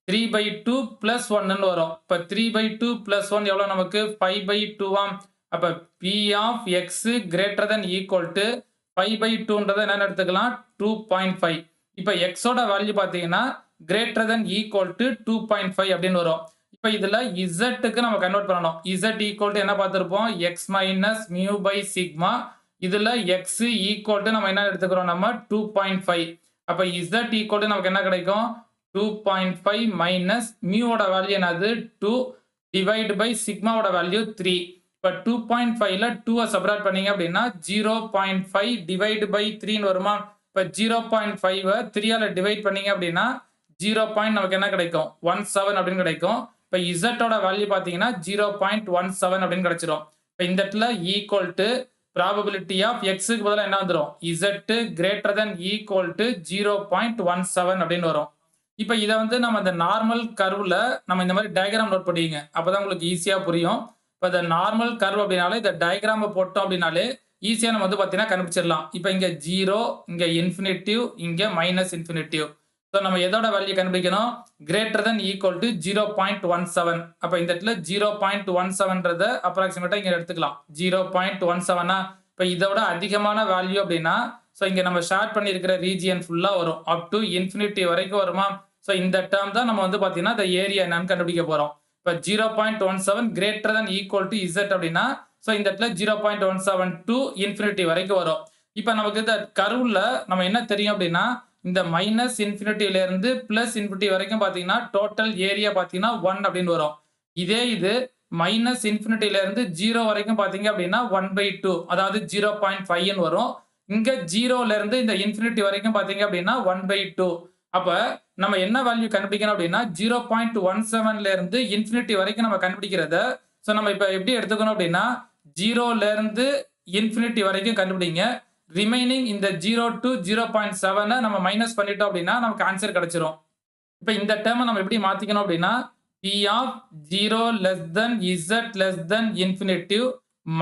3/2 + 1ன்னு வரும். இப்ப 3/2 + 1 எவ்வளோ நமக்கு 5/2 ஆம். அப்ப P of x greater than equal to 5/2ன்றத என்னன்னு எடுத்துக்கலாம் 2.5. இப்ப x ஓட வேல்யூ பார்த்தீங்கன்னா கிரேட்டர் தென் ஈக்குவல் டு 2.5 அப்படின்னு வரும். இப்ப இதுல z க்கு நம்ம கன்வெர்ட் பண்ணணும். z ஈக்குவல் டு என்ன பார்த்திருப்போம் x minus mu by sigma. இதுல x ஈக்குவல் டு நம்ம என்ன எடுத்துக்கிறோம் நம்ம 2.5. அப்ப z ஈக்குவல் டு நமக்கு என்ன கிடைக்கும் 2.5 மைனஸ் மியூவோட வேல்யூ என்னது 2 டிவைட் பை சிக்மாவோட வேல்யூ 3. இப்ப 2.5ல 2 சப்ராக்ட் பண்ணீங்க அப்படின்னா 0.5 டிவைட் பை 3ன்னு வருமா. இப்ப 0.5 3 ஆல டிவைட் பண்ணீங்க அப்படின்னா 0. நமக்கு என்ன கிடைக்கும் 17 அப்படின்னு கிடைக்கும். இப்ப z ஓட வேல்யூ பாத்தீங்கன்னா 0.17 அப்படின்னு கிடைச்சிரும். இப்ப இந்த இடத்துல equal to probability of x க்கு பதிலா என்ன வந்துரும் z greater than equal to 0.17 அப்படின்னு வரும். இப்ப இத வந்து நம்ம இந்த நார்மல் கர்வ்ல நம்ம இந்த மாதிரி டயகிராம் நோட் பண்ணிக்கங்க. அப்பதான் உங்களுக்கு ஈஸியா புரியும். இப்ப இந்த நார்மல் கர்வ் அப்படினாலே இந்த டயகிராம போட்டோம் அப்படினாலே ஈஸியா நம்ம வந்து பாத்தீங்கன்னா கண்டுபிடிச்சிடலாம். இப்ப இங்க 0, இங்க இன்ஃபினிட்டிவ், இங்க மைனஸ் இன்ஃபினிட்டிவ். சோ நம்ம எதோட வேல்யூ கண்டுபிடிக்கணும் கிரேட்டர் தென் ஈக்குவல் டு 0.17. அப்ப இந்த இடத்துல 0.17ன்றத அப்ராக்ஸிமேட்டா இங்க எடுத்துக்கலாம். 0.17 இப்ப இதோட அதிகமான வேல்யூ அப்படின்னா சோ இங்க நம்ம ஷார்ட் பண்ணியிருக்கிற ரீஜியன் ஃபுல்லா வரும். அப் டு இன்ஃபினிட்டி வரைக்கும் வருமா. சோ இந்த டேர்ம் தான் நம்ம வந்து பாத்தீங்கன்னா இந்த ஏரியா என்னன்னு கண்டுபிடிக்க போறோம். இப்ப 0.17 greater than equal to z அப்படின்னா சோ இந்த இடத்துல 0.17 டு இன்ஃபினிட்டி வரைக்கும் வரும். இப்ப நமக்கு இந்த கர்வ்ல நம்ம என்ன தெரியும் அப்படின்னா இந்த மைனஸ் இன்ஃபினிட்டில இருந்து பிளஸ் இன்ஃபினிட்டி வரைக்கும் பாத்தீங்கன்னா டோட்டல் ஏரியா பாத்தீங்கன்னா 1 அப்படின்னு வரும். இதே இது மைனஸ் இன்ஃபினிட்டில இருந்து 0 வரைக்கும் பாத்தீங்க அப்படின்னா 1/2 அதாவது 0.5 வரும். இங்க 0ல இருந்து இந்த இன்ஃபினிட்டி வரைக்கும் பாத்தீங்க அப்படின்னா 1/2. அப்ப நம்ம என்ன வேல்யூ கண்டுபிடிக்கணும் அப்படின்னா 0.17ல இருந்து இன்ஃபினிட்டி வரைக்கும் நம்ம கண்டுபிடிக்கிறத சோ நம்ம இப்ப எப்படி எடுத்துக்கணும் அப்படின்னா 0ல இருந்து இன்ஃபினிட்டி வரைக்கும் கண்டுபிடிங்க. ரிமைனிங் இந்த 0 to 0.7 நம்ம மைனஸ் பண்ணிட்டோம் அப்படின்னா நமக்கு ஆன்சர் கிடைச்சிரும். இப்ப இந்த டேர்ம் நம்ம எப்படி மாத்திக்கணும் அப்படின்னா P of 0 less than z less than infinitive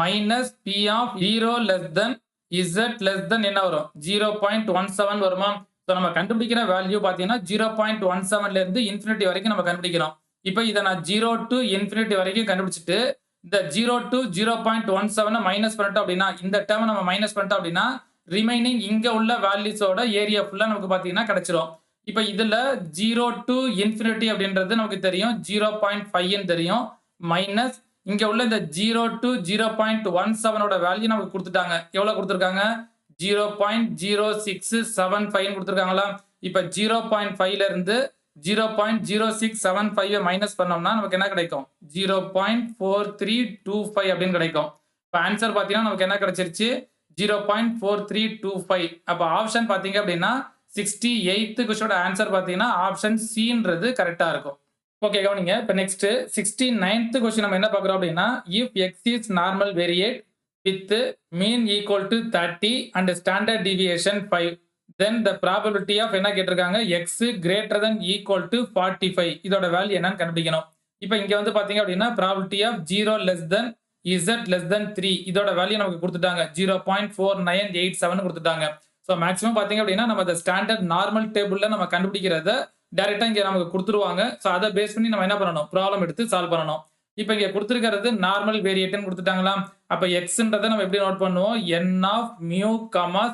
minus P of 0 less than z less than என்ன வரும் 0.17 வருமா. சோ நம்ம கண்டுபிடிக்கிற வேல்யூ பாத்தீங்கன்னா 0.17ல இருந்து இன்ஃபினிட்டி வரைக்கும் நம்ம கண்டுபிடிக்கிறோம். இப்போ இத நான் 0 to infinity வரைக்கும் கண்டுபிடிச்சிட்டு இந்த 0 to 0.17 மைனஸ் பண்ணிட்டோம் அப்படின்னா இந்த டேர்ம் நம்ம மைனஸ் பண்ணிட்டோம் அப்படின்னா ரிமைனிங் இங்க உள்ள வேல்யூஸோட ஏரியா ஃபுல்லா நமக்கு பாத்தீங்கன்னா கிடைச்சிரும். இப்போ இதுல 0 to infinity அப்படின்றது நமக்கு தெரியும் 0.5 ன்னு தெரியும். மைனஸ் இங்க உள்ள இந்த 0 to 0.17 ஓட வேல்யூ நமக்கு கொடுத்துட்டாங்க. எவ்வளவு கொடுத்திருக்காங்க 0.0675 கொடுத்திருக்காங்களா. இப்போ 0.5ல இருந்து 0.0675 மைனஸ் பண்ணோம்னா நமக்கு என்ன கிடைக்கும் 0.4325 அப்படின்னு கிடைக்கும். இப்போ ஆன்சர் பாத்தீங்கன்னா நமக்கு என்ன கிடைச்சிருச்சு 0.4325. அப்ப ஆப்ஷன் பாத்தீங்க அப்படின்னா 68th क्वेश्चन ஆன்சர் பாத்தீங்கன்னா ஆப்ஷன் சின்றது கரெக்ட்டா இருக்கும். ஓகே கவனிங்க. இப்போ நெக்ஸ்ட் 69th क्वेश्चन நம்ம என்ன பார்க்கறோம் அப்படின்னா if x is normal variate with mean equal to 30 and standard deviation 5 then the probability of என்ன கேட்டிருக்காங்க x greater than equal to 45 இதோட வேல்யூ என்னன்னு கண்டுபிடிக்கணும். இப்போ இங்க வந்து பாத்தீங்க அப்படின்னா probability of 0 less than z less than 3 இதோட வேல்யூ நமக்கு கொடுத்துட்டாங்க 0.4987 கொடுத்துட்டாங்க. சோ மேக்ஸிமம் பாத்தீங்க அப்படின்னா நம்ம அந்த ஸ்டாண்டர்ட் நார்மல் டேபிள்ல நம்ம கண்டுபிடிக்கிறத டைரக்டா இங்க நமக்கு கொடுத்துருவாங்க. சோ அதை பேஸ் பண்ணி நம்ம என்ன பண்ணணும் ப்ராப்ளம் எடுத்து சால்வ் பண்ணணும். இப்போ இங்க கொடுத்திருக்கிறது நார்மல் வேரியேட்னு கொடுத்துட்டாங்களா. அப்ப xன்றதை நம்ம எப்படி நோட் பண்ணுவோம் n of mu,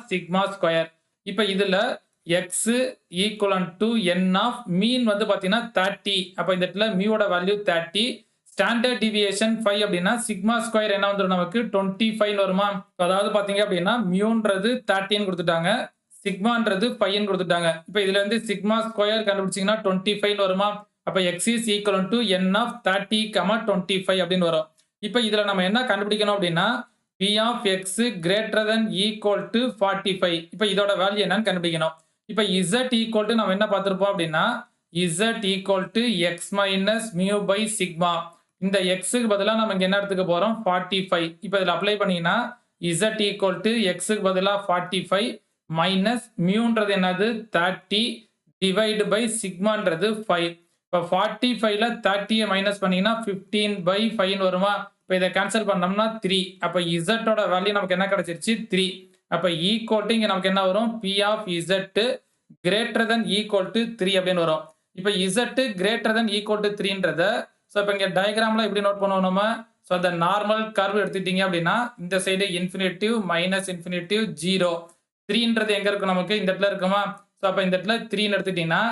sigma square. இப்போ இதுல x equivalent to n of mean வந்து பாத்தீங்கன்னா 30. அப்ப இந்த இடத்துல mu ஓட வேல்யூ 30. ஸ்டாண்டர்ட் டிவியேஷன் 5 அப்படின்னா சிக்மா ஸ்கொயர் என்ன வந்துரும் நமக்கு 25 வருமா. அதாவது பாத்தீங்க அப்படின்னா மியூன்றது 30 ன்னு கொடுத்துட்டாங்க, சிக்மான்றது 5 ன்னு கொடுத்துட்டாங்க. இப்போ இதுல இருந்து சிக்மா ஸ்கொயர் கண்டுபிடிச்சீங்கன்னா 25 வருமா. அப்ப x is equal to n of 30, 25 அப்படின்னு வரும். இப்போ இதுல நம்ம என்ன கண்டுபிடிக்கணும் அப்படின்னா p of x greater than equal to 45. இப்போ இதோட வேல்யூ என்னன்னு கண்டுபிடிக்கணும். இப்போ z equal to நம்ம என்ன பார்த்திருப்போம் அப்படின்னா z equal to x minus mu by sigma. இந்த x க்கு பதிலா நம்ம இங்க என்ன எடுத்துக்க போறோம் 45. இப்போ இதல அப்ளை பண்ணீங்கன்னா z equal to x க்கு பதிலா 45 minus muன்றது என்னது 30 divide by sigmaன்றது 5. இப்போ 45ல 30 மைனஸ் பண்ணீங்கன்னா 15/5 வருமா. இப்போ இத கேன்சல் பண்ணோம்னா 3. அப்ப z ஓட வேல்யூ நமக்கு என்ன கிடைச்சிருச்சு 3. அப்ப ஈக்குவல் டு இங்க நமக்கு என்ன வரும் p of z greater than equal to 3 அப்படின்னு வரும். இப்ப Z greater than equal to 3ன்றத சோ இப்ப இங்க டயகிராம்ல எப்படி நோட் பண்ணுவோம் நம்ம? சோ அந்த நார்மல் கர்வ் எடுத்துட்டீங்க அப்படின்னா இந்த சைடு இன்ஃபினிட்டிவ் மைனஸ் இன்ஃபினிட்டிவ் 0. 3ன்றது எங்க இருக்கு நமக்கு? இந்த இடத்துல இருக்குமா? சோ அப்ப இந்த இடத்துல 3ன்னு எடுத்துட்டீங்கன்னா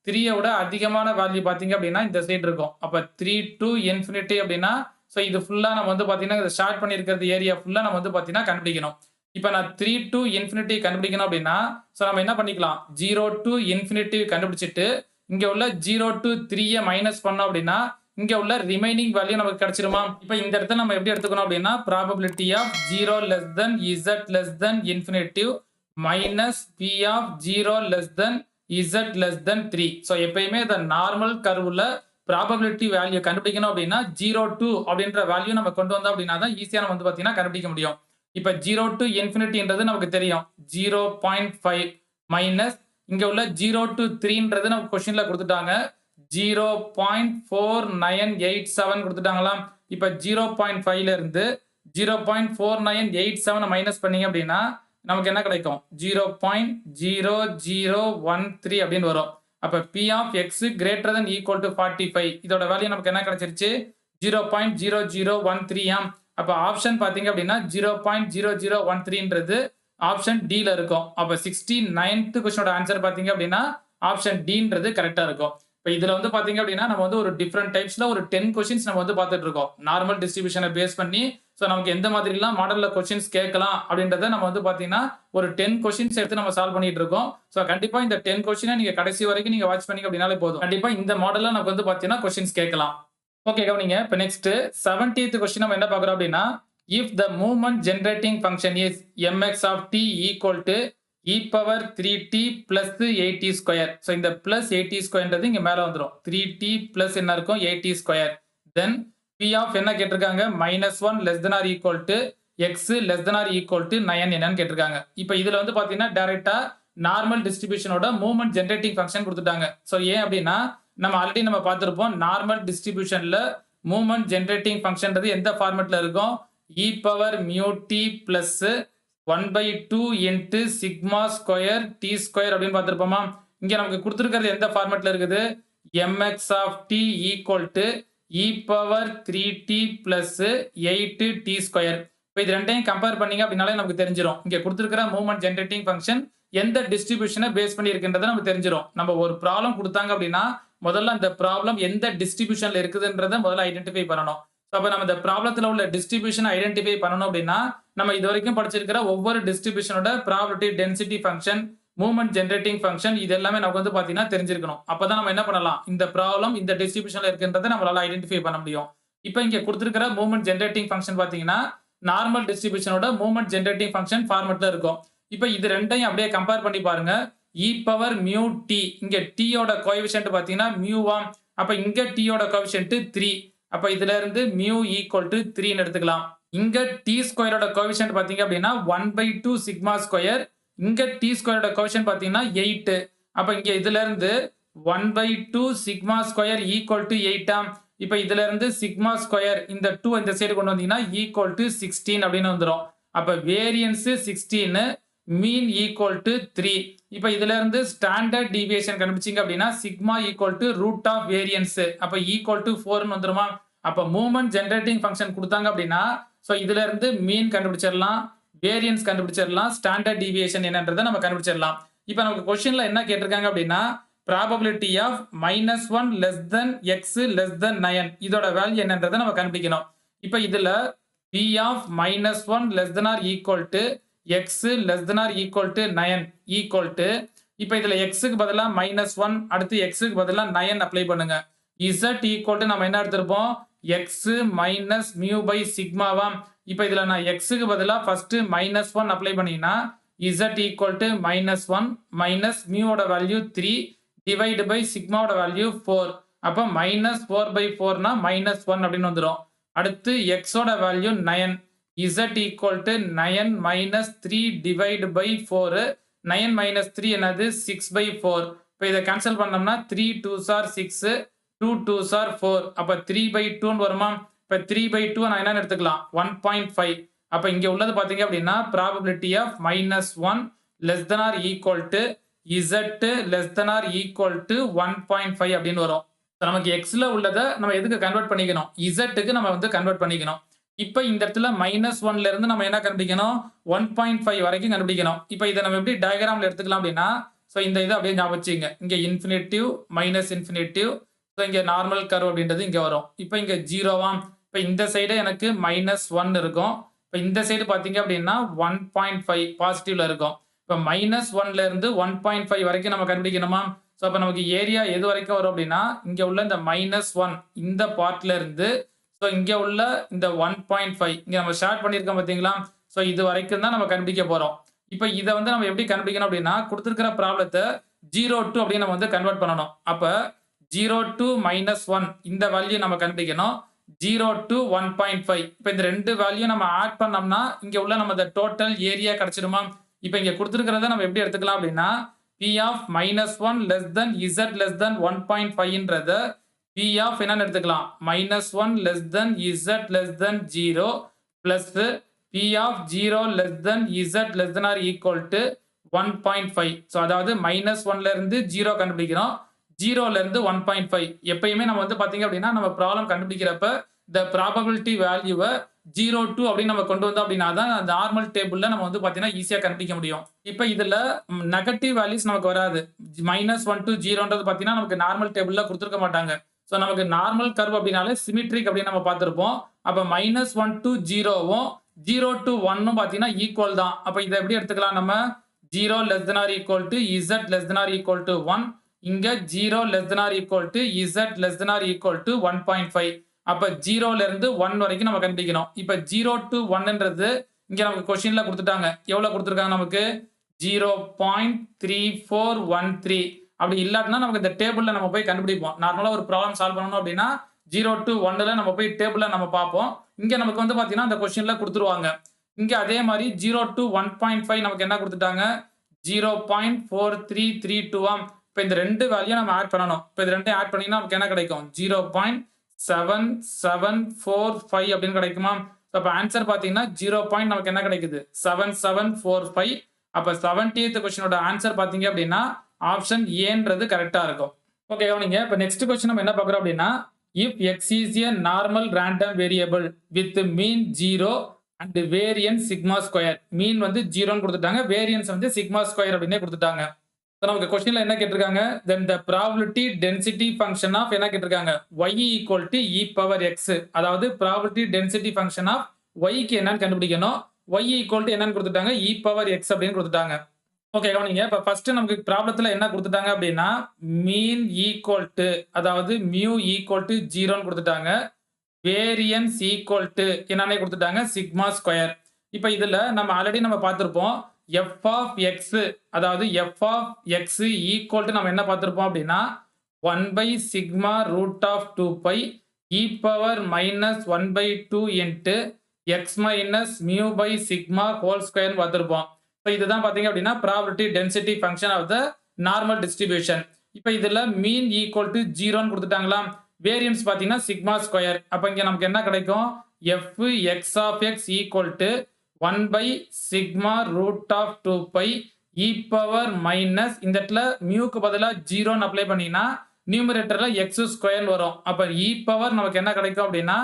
3 விட அதிகமான வேல்யூ பாத்தீங்க அப்படின்னா இந்த சைடு இருக்கும். அப்ப 3 to infinity அப்படின்னா சோ இது ஃபுல்லா நம்ம வந்து பாத்தீங்கன்னா இத ஷார்ட் பண்ணியிருக்கிறது ஏரியா ஃபுல்லா நம்ம வந்து பாத்தீங்கன்னா கண்டுபிடிக்கணும். இப்ப நான் 3 to infinity கண்டுபிடிக்கணும் அப்படின்னா சோ நம்ம என்ன பண்ணிக்கலாம்? 0 to infinity கண்டுபிடிச்சிட்டு இங்க உள்ள 0 to 3 மைனஸ் பண்ணோம் அப்படின்னா இங்க உள்ள ரிமைனிங் வேல்யூ நமக்கு கிடைச்சிருமா? இப்ப இந்த இடத்துல நம்ம எப்படி எடுத்துக்கணும் அப்படின்னா probability of 0 less than z less than infinity minus p of 0 less than z less than 3. So எப்பயுமே இந்த நார்மல் கர்வ்ல ப்ராபபிலிட்டி வேல்யூ கண்டுபிடிக்கணும் அப்படின்னா 0 to அப்படின்ற வேல்யூ நம்ம கொண்டு வந்தோம் அப்படின்னா தான் ஈஸியா நம்ம வந்து பாத்தீங்கன்னா கண்டுபிடிக்க முடியும். இப்ப 0 to infinity-ன்றது நமக்கு தெரியும் 0.5 மைனஸ் இங்க உள்ள 0 to 3ன்றது நமக்கு क्वेश्चनல கொடுத்துட்டாங்க 0.4987 கொடுத்துட்டாங்களா? இப்ப 0.5ல இருந்து 0.4987 மைனஸ் பண்ணீங்க அப்படின்னா நமக்கு என்ன கிடைக்கும்? 0.0013 அப்படின்னு வரும். அப்ப p of x greater than equal to 45 இதோட வேல்யூ நமக்கு என்ன கிடைச்சிருச்சு? 0.0013 ஆம். அப்ப ஆப்ஷன் பாத்தீங்க அப்படின்னா 0.0013ன்றது ஆப்ஷன் D ல இருக்கும். அப்ப 69th क्वेश्चनோட ஆன்சர் பாத்தீங்க அப்படின்னா ஆப்ஷன் Dன்றது கரெக்ட்டா இருக்கும். இப்ப இதுல வந்து பாத்தீங்க அப்படின்னா நம்ம வந்து ஒரு டிஃபரண்ட் டைப்ஸ்ல ஒரு 10 क्वेश्चंस நம்ம வந்து பார்த்துட்டு இருக்கோம். நார்மல் டிஸ்ட்ரிபியூஷனை பேஸ் பண்ணி சோ நமக்கு எந்த மாதிரிலாம் மாடல்ல क्वेश्चंस கேட்கலாம் அப்படின்றத நம்ம வந்து பாத்தீங்கன்னா ஒரு 10 क्वेश्चंस எடுத்து நம்ம சால்வ் பண்ணிட்டு இருக்கோம். சோ கண்டிப்பா இந்த 10 क्वेश्चனை நீங்க கடைசி வரைக்கும் நீங்க வாட்ச் பண்ணீங்க அப்படினாலே போதும். கண்டிப்பா இந்த மாடல்ல நமக்கு வந்து பாத்தீங்கன்னா क्वेश्चंस கேட்கலாம். ஓகே கவனிங்க. இப்ப நெக்ஸ்ட் 70th क्वेश्चन நம்ம என்ன பார்க்கறோம் அப்படின்னா if the movement generating function is mx of t equal to e power 3t plus 8t square. So இந்த plus 8t squareன்றது இங்க மேல வந்துரும். 3t plus என்ன இருக்கும்? 8t square. Then p of என்ன கேட்டிருக்காங்க? -1 less than or equal to x less than or equal to 9 என்னன்னு கேட்டிருக்காங்க. இப்போ இதுல வந்து பாத்தீங்கன்னா டைரக்டா நார்மல் டிஸ்ட்ரிபியூஷனோட மூவ்மெண்ட் ஜெனரேட்டிங் ஃபங்க்ஷன் கொடுத்துட்டாங்க. சோ ஏன் அப்படின்னா நம்ம ஆல்ரெடி நம்ம பார்த்திருப்போம் நார்மல் டிஸ்ட்ரிபியூஷன்ல மூவ்மெண்ட் ஜெனரேட்டிங் ஃபங்க்ஷன்றது எந்த ஃபார்மட்ல இருக்கும்? e power mu t plus 1/2 into sigma square t square அப்படின்னு பார்த்திருப்போமா? இங்க நமக்கு கொடுத்திருக்கிறது எந்த ஃபார்மட்ல இருக்குது? mx of t equal to e power 3t plus 8t square. இப்போ இது ரெண்டையும் கம்பேர் பண்ணீங்க அப்படினாலே நமக்கு தெரிஞ்சிரும். இங்க கொடுத்திருக்கிற மூவ்மெண்ட் ஜெனரேட்டிங் ஃபங்க்ஷன் எந்த டிஸ்ட்ரிபியூஷனை பேஸ் பண்ணி இருக்குன்றதை நமக்கு தெரிஞ்சிரும். நம்ம ஒரு ப்ராப்ளம் கொடுத்தாங்க அப்படின்னா முதல்ல அந்த ப்ராப்ளம் எந்த டிஸ்ட்ரிபியூஷன்ல இருக்குதுன்றதை முதல்ல ஐடென்டிஃபை பண்ணணும். அப்ப நம்ம இந்த ப்ராப்ளத்துல உள்ள டிஸ்ட்ரிபியூஷன் ஐடென்டிஃபை பண்ணணும் அப்படின்னா நம்ம இது வரைக்கும் படிச்சிருக்கிற ஒவ்வொரு டிஸ்ட்ரிபியூஷனோட probability density function movement generating function இது எல்லாமே நமக்கு வந்து பாத்தீங்கன்னா தெரிஞ்சிருக்கணும். அப்பதான் நம்ம என்ன பண்ணலாம்? இந்த ப்ராப்ளம் இந்த டிஸ்ட்ரிபியூஷன்ல இருக்குன்றதை நம்மளால ஐடென்டிஃபை பண்ண முடியும். இப்போ இங்க கொடுத்திருக்கிற மூவ்மெண்ட் ஜெனரேட்டிங் ஃபங்க்ஷன் பாத்தீங்கன்னா நார்மல் டிஸ்ட்ரிபியூஷனோட மூவ்மெண்ட் ஜெனரேட்டிங் ஃபங்க்ஷன் ஃபார்மட்ல இருக்கும். இப்போ இது ரெண்டையும் அப்படியே கம்பேர் பண்ணி பாருங்க. e power mu t இங்க t யோட கோஎஃபிஷியன்ட் பாத்தீங்கன்னா mu ஆம். அப்ப இங்க t யோட கோஎஃபிஷியன்ட் 3. அப்ப இதுல இருந்து mu equal to 3 ன்னு எடுத்துக்கலாம். இங்க t ஸ்கொயரோட கோஎஃபிஷியன்ட் பாத்தீங்க அப்படின்னா 1/2 சிக்மா ஸ்கொயர். இங்க t ஸ்கொயரோட கோஎஃபிஷியன்ட் பாத்தீங்கன்னா 8. அப்ப இங்க இதுல இருந்து 1/2 சிக்மா ஸ்கொயர் equal to 8 ஆம். இப்ப இதுல இருந்து சிக்மா ஸ்கொயர் இந்த 2 இந்த சைடு கொண்டு வந்தீங்கன்னா equal to 16 அப்படின்னு வந்துரும். அப்ப வேரியன்ஸ் 16 மீன் equal to 3. இப்ப இதுல இருந்து ஸ்டாண்டர்ட் டீவியேஷன் கண்டுபிடிச்சீங்க அப்படின்னா sigma equal to root of variance அப்ப equal to 4 ன்னு வந்துருமா? அப்ப மூவ்மெண்ட் ஜெனரேட்டிங் ஃபங்க்ஷன் கொடுத்தாங்க அப்படின்னா சோ இதுல இருந்து மீன் கண்டுபிடிச்சிடலாம், வேரியன்ஸ் கண்டுபிடிச்சிடலாம், ஸ்டாண்டர்ட் டீவியேஷன் என்னன்றதை நம்ம கண்டுபிடிச்சிடலாம். இப்ப நமக்கு क्वेश्चनல என்ன கேட்டிருக்காங்க அப்படின்னா probability of -1 less than x less than 9 இதோட வேல்யூ என்னன்றதை நம்ம கண்டுபிடிக்கணும். இப்ப இதுல p of -1 less than or equal to x less than or equal to 9 equal to இப்ப இதுல x க்கு பதிலா -1 அடுத்து x க்கு பதிலா 9 அப்ளை பண்ணுங்க. z equal to நம்ம என்ன எடுத்திருப்போம்? x minus mu by sigma வாம். இப்ப இதுல நான் x க்கு பதிலா ஃபர்ஸ்ட் -1 அப்ளை பண்ணீங்கன்னா z equal to -1 minus mu ஓட வேல்யூ 3 divide by sigma ஓட வேல்யூ 4. அப்ப -4/4 னா -1 அப்படின்னு வந்துரும். அடுத்து x ஓட value 9. z equal to 9 minus 3 divide by 4. 9 minus 3 என்னது? 6/4. இப்ப இதை கேன்சல் பண்ணோம்னா 3 2s are 6, 2 2s are 4. அப்ப 3/2 ன்னு வருமா? இப்ப 3/2 நான் என்னன்னு எடுத்துக்கலாம்? 1.5. அப்ப இங்க உள்ளது பாத்தீங்க அப்படின்னா probability of -1 less than or equal to z less than or equal to 1.5 அப்படின்னு வரும். நமக்கு எக்ஸ்ல உள்ளதை நம்ம எதுக்கு கன்வெர்ட் பண்ணிக்கணும், இசட்டுக்கு நம்ம வந்து கன்வெர்ட் பண்ணிக்கணும். இப்போ இந்த இடத்துல -1ல இருந்து நம்ம என்ன கண்டுபிடிக்கணும், 1.5 வரைக்கும் கண்டுபிடிக்கணும். இப்போ இதை நம்ம எப்படி டயக்ராம்ல எடுத்துக்கலாம் அப்படின்னா, ஸோ இந்த இதை அப்படியே ஞாபகம் வச்சுங்க. இங்க இன்ஃபினிட்டிவ் மைனஸ் இன்ஃபினிட்டிவ், ஸோ இங்க நார்மல் கர்வ் அப்படின்றது இங்க வரும். இப்போ இங்க 0வாம், இப்போ இந்த சைடு எனக்கு -1 இருக்கும். இப்போ இந்த சைடு பார்த்தீங்க அப்படின்னா 1.5 பாசிட்டிவ்ல இருக்கும். இப்போ -1ல இருந்து 1.5 வரைக்கும் நம்ம கண்டுபிடிக்கணுமா? ஸோ அப்போ நமக்கு ஏரியா எது வரைக்கும் வரும் அப்படின்னா, இங்க உள்ள இந்த -1 இந்த பார்ட்ல இருந்து, ஸோ இங்க உள்ள இந்த 1.5 இங்க நம்ம ஷார்ட் பண்ணியிருக்கோம் பார்த்தீங்களா? ஸோ இது வரைக்கும் தான் நம்ம கண்டுபிடிக்க போறோம். இப்போ இதை வந்து நம்ம எப்படி கண்டுபிடிக்கணும் அப்படின்னா, கொடுத்துருக்கிற ப்ராப்ளத்தை 0 to அப்படின்னு நம்ம வந்து கன்வெர்ட் பண்ணணும். அப்போ 0 to -1 இந்த வேல்யூ நம்ம கண்டுபிடிக்கணும். 0 to 1.5 இப்போ இந்த ரெண்டு வேல்யூ நம்ம ஆட் பண்ணோம்னா இங்க உள்ள நம்ம டோட்டல் ஏரியா கிடைச்சிடுமா? இப்போ இங்க கொடுத்துருக்கிறத நம்ம எப்படி எடுத்துக்கலாம் அப்படின்னா, P of -1 less than Z less than 1.5ன்றத P of என்னன்னு எடுத்துக்கலாம், -1 less than Z less than 0 plus P of 0 less than Z less than or equal to 1.5. So அதாவது -1ல இருந்து 0 கண்டுபிடிக்கிறோம், 0ல இருந்து 1.5. எப்பயுமே நம்ம வந்து பாத்தீங்க அப்படின்னா நம்ம ப்ராப்ளம் கண்டுபிடிக்கிறப்ப இந்த ப்ராபபிலிட்டி வேல்யூவை 0 to அப்படின்னு நம்ம கொண்டு வந்தோம் அப்படின்னா தான் நார்மல் டேபிள்ல நம்ம வந்து பாத்தீங்கன்னா ஈஸியா கண்டுபிடிக்க முடியும். இப்போ இதுல நெகட்டிவ் வேல்யூஸ் நமக்கு வராது. -1 to 0ன்றது பாத்தீங்கன்னா நமக்கு நார்மல் டேபிள்ல கொடுத்துருக்க மாட்டாங்க. ஸோ நமக்கு நார்மல் கர்வ் அப்படின்னாலே சிமிட்ரிக் அப்படின்னு நம்ம பார்த்திருப்போம். அப்ப -1 to 0வும் 0 to 1ம் பாத்தீங்கன்னா ஈக்குவல் தான். அப்ப இதை எப்படி எடுத்துக்கலாம், நம்ம 0 less than or equal to Z less than or equal to 1, இங்க 0 less than or equal to Z less than or equal to 1.5. அப்ப 0ல இருந்து 1 வரைக்கும் நம்ம கண்டுபிடிக்கணும். இப்ப 0 to 1ன்றது இங்க நமக்கு क्वेश्चनல கொடுத்துட்டாங்க. எவ்வளவு கொடுத்திருக்காங்க நமக்கு, 0.3413. அப்படி இல்லாட்டினா நமக்கு இந்த டேபிள்ல நம்ம போய் கண்டுபிடிப்போம். நார்மலா ஒரு ப்ராப்ளம் சால்வ் பண்ணணும் அப்படின்னா 0 to 1ல நம்ம போய் டேபிள்ல நம்ம பார்ப்போம். இங்க நமக்கு வந்து பாத்தீங்கன்னா அந்த क्वेश्चनல கொடுத்துருவாங்க. இங்க அதே மாதிரி 0 to 1.5 நமக்கு என்ன கொடுத்துட்டாங்க, 0.4332ஆம். இப்போ இந்த ரெண்டு வேல்யூ நம்ம ஆட் பண்ணணும். இப்போ இது ரெண்டையும் ஆட் பண்ணீங்கன்னா நமக்கு என்ன கிடைக்கும், 0.7745 அப்படின்னு கிடைக்குமா? அப்போ ஆன்சர் பார்த்தீங்கன்னா 0. நமக்கு என்ன கிடைக்குது, 7745. அப்போ 70th கொஸ்டினோட ஆன்சர் பார்த்தீங்க அப்படின்னா ஆப்ஷன் ஏன்றது கரெக்டா இருக்கும். ஓகே கவனிங்க. இப்போ நெக்ஸ்ட் கொஸ்டின் நம்ம என்ன பார்க்குறோம் அப்படின்னா, if x is a normal random variable with mean 0 and variance sigma square. Mean வந்து 0ன்னு கொடுத்துட்டாங்க, வேரியன்ஸ் வந்து சிக்மா ஸ்கொயர் அப்படின்னே கொடுத்துட்டாங்க. நமக்கு கொஸ்டின்ல என்ன கேட்டிருக்காங்க, then the probability density function of என்ன கேட்டிருக்காங்க, y equal to e power x. அதாவது probability density function of y க்கு என்னன்னு கண்டுபிடிக்கணும். y equal to என்னன்னு கொடுத்துட்டாங்க, e power x அப்படின்னு கொடுத்துட்டாங்க. ஓகே கவனிங்க. இப்போ ஃபர்ஸ்ட் நமக்கு ப்ராப்ளத்துல என்ன கொடுத்துட்டாங்க அப்படின்னா, மீன் ஈக்குவல் டு, அதாவது மியூ ஈக்குவல் டு 0ன்னு கொடுத்துட்டாங்க, வேரியன்ஸ் ஈக்குவல் டு என்னன்னே கொடுத்துட்டாங்க, சிக்மா ஸ்கொயர். இப்போ இதுல நம்ம ஆல்ரெடி நம்ம பார்த்திருப்போம், f of x, அதாவது f of x equal to நம்ம என்ன பார்த்திருப்போம் அப்படின்னா 1 by sigma root of 2 pi e power minus 1 by 2 into x minus mu by sigma whole square பார்த்திருப்போம். இப்போ இதுதான் பாத்தீங்க அப்படின்னா probability density function of the normal distribution. இப்போ இதுல mean equal to 0ன்னு கொடுத்துட்டாங்களா, வேரியன்ஸ் பாத்தீங்கன்னா சிக்மா ஸ்கொயர். அப்ப இங்க நமக்கு என்ன கிடைக்கும், f x of x equal to 1 by sigma root of 2 pi e power minus, இந்த இடத்துல மியூக்கு பதிலா 0ன்னு அப்ளை பண்ணீங்கன்னா நியூமரேட்டர்ல x ஸ்கொயர் வரும். அப்ப e power நமக்கு என்ன கிடைக்கும் அப்படின்னா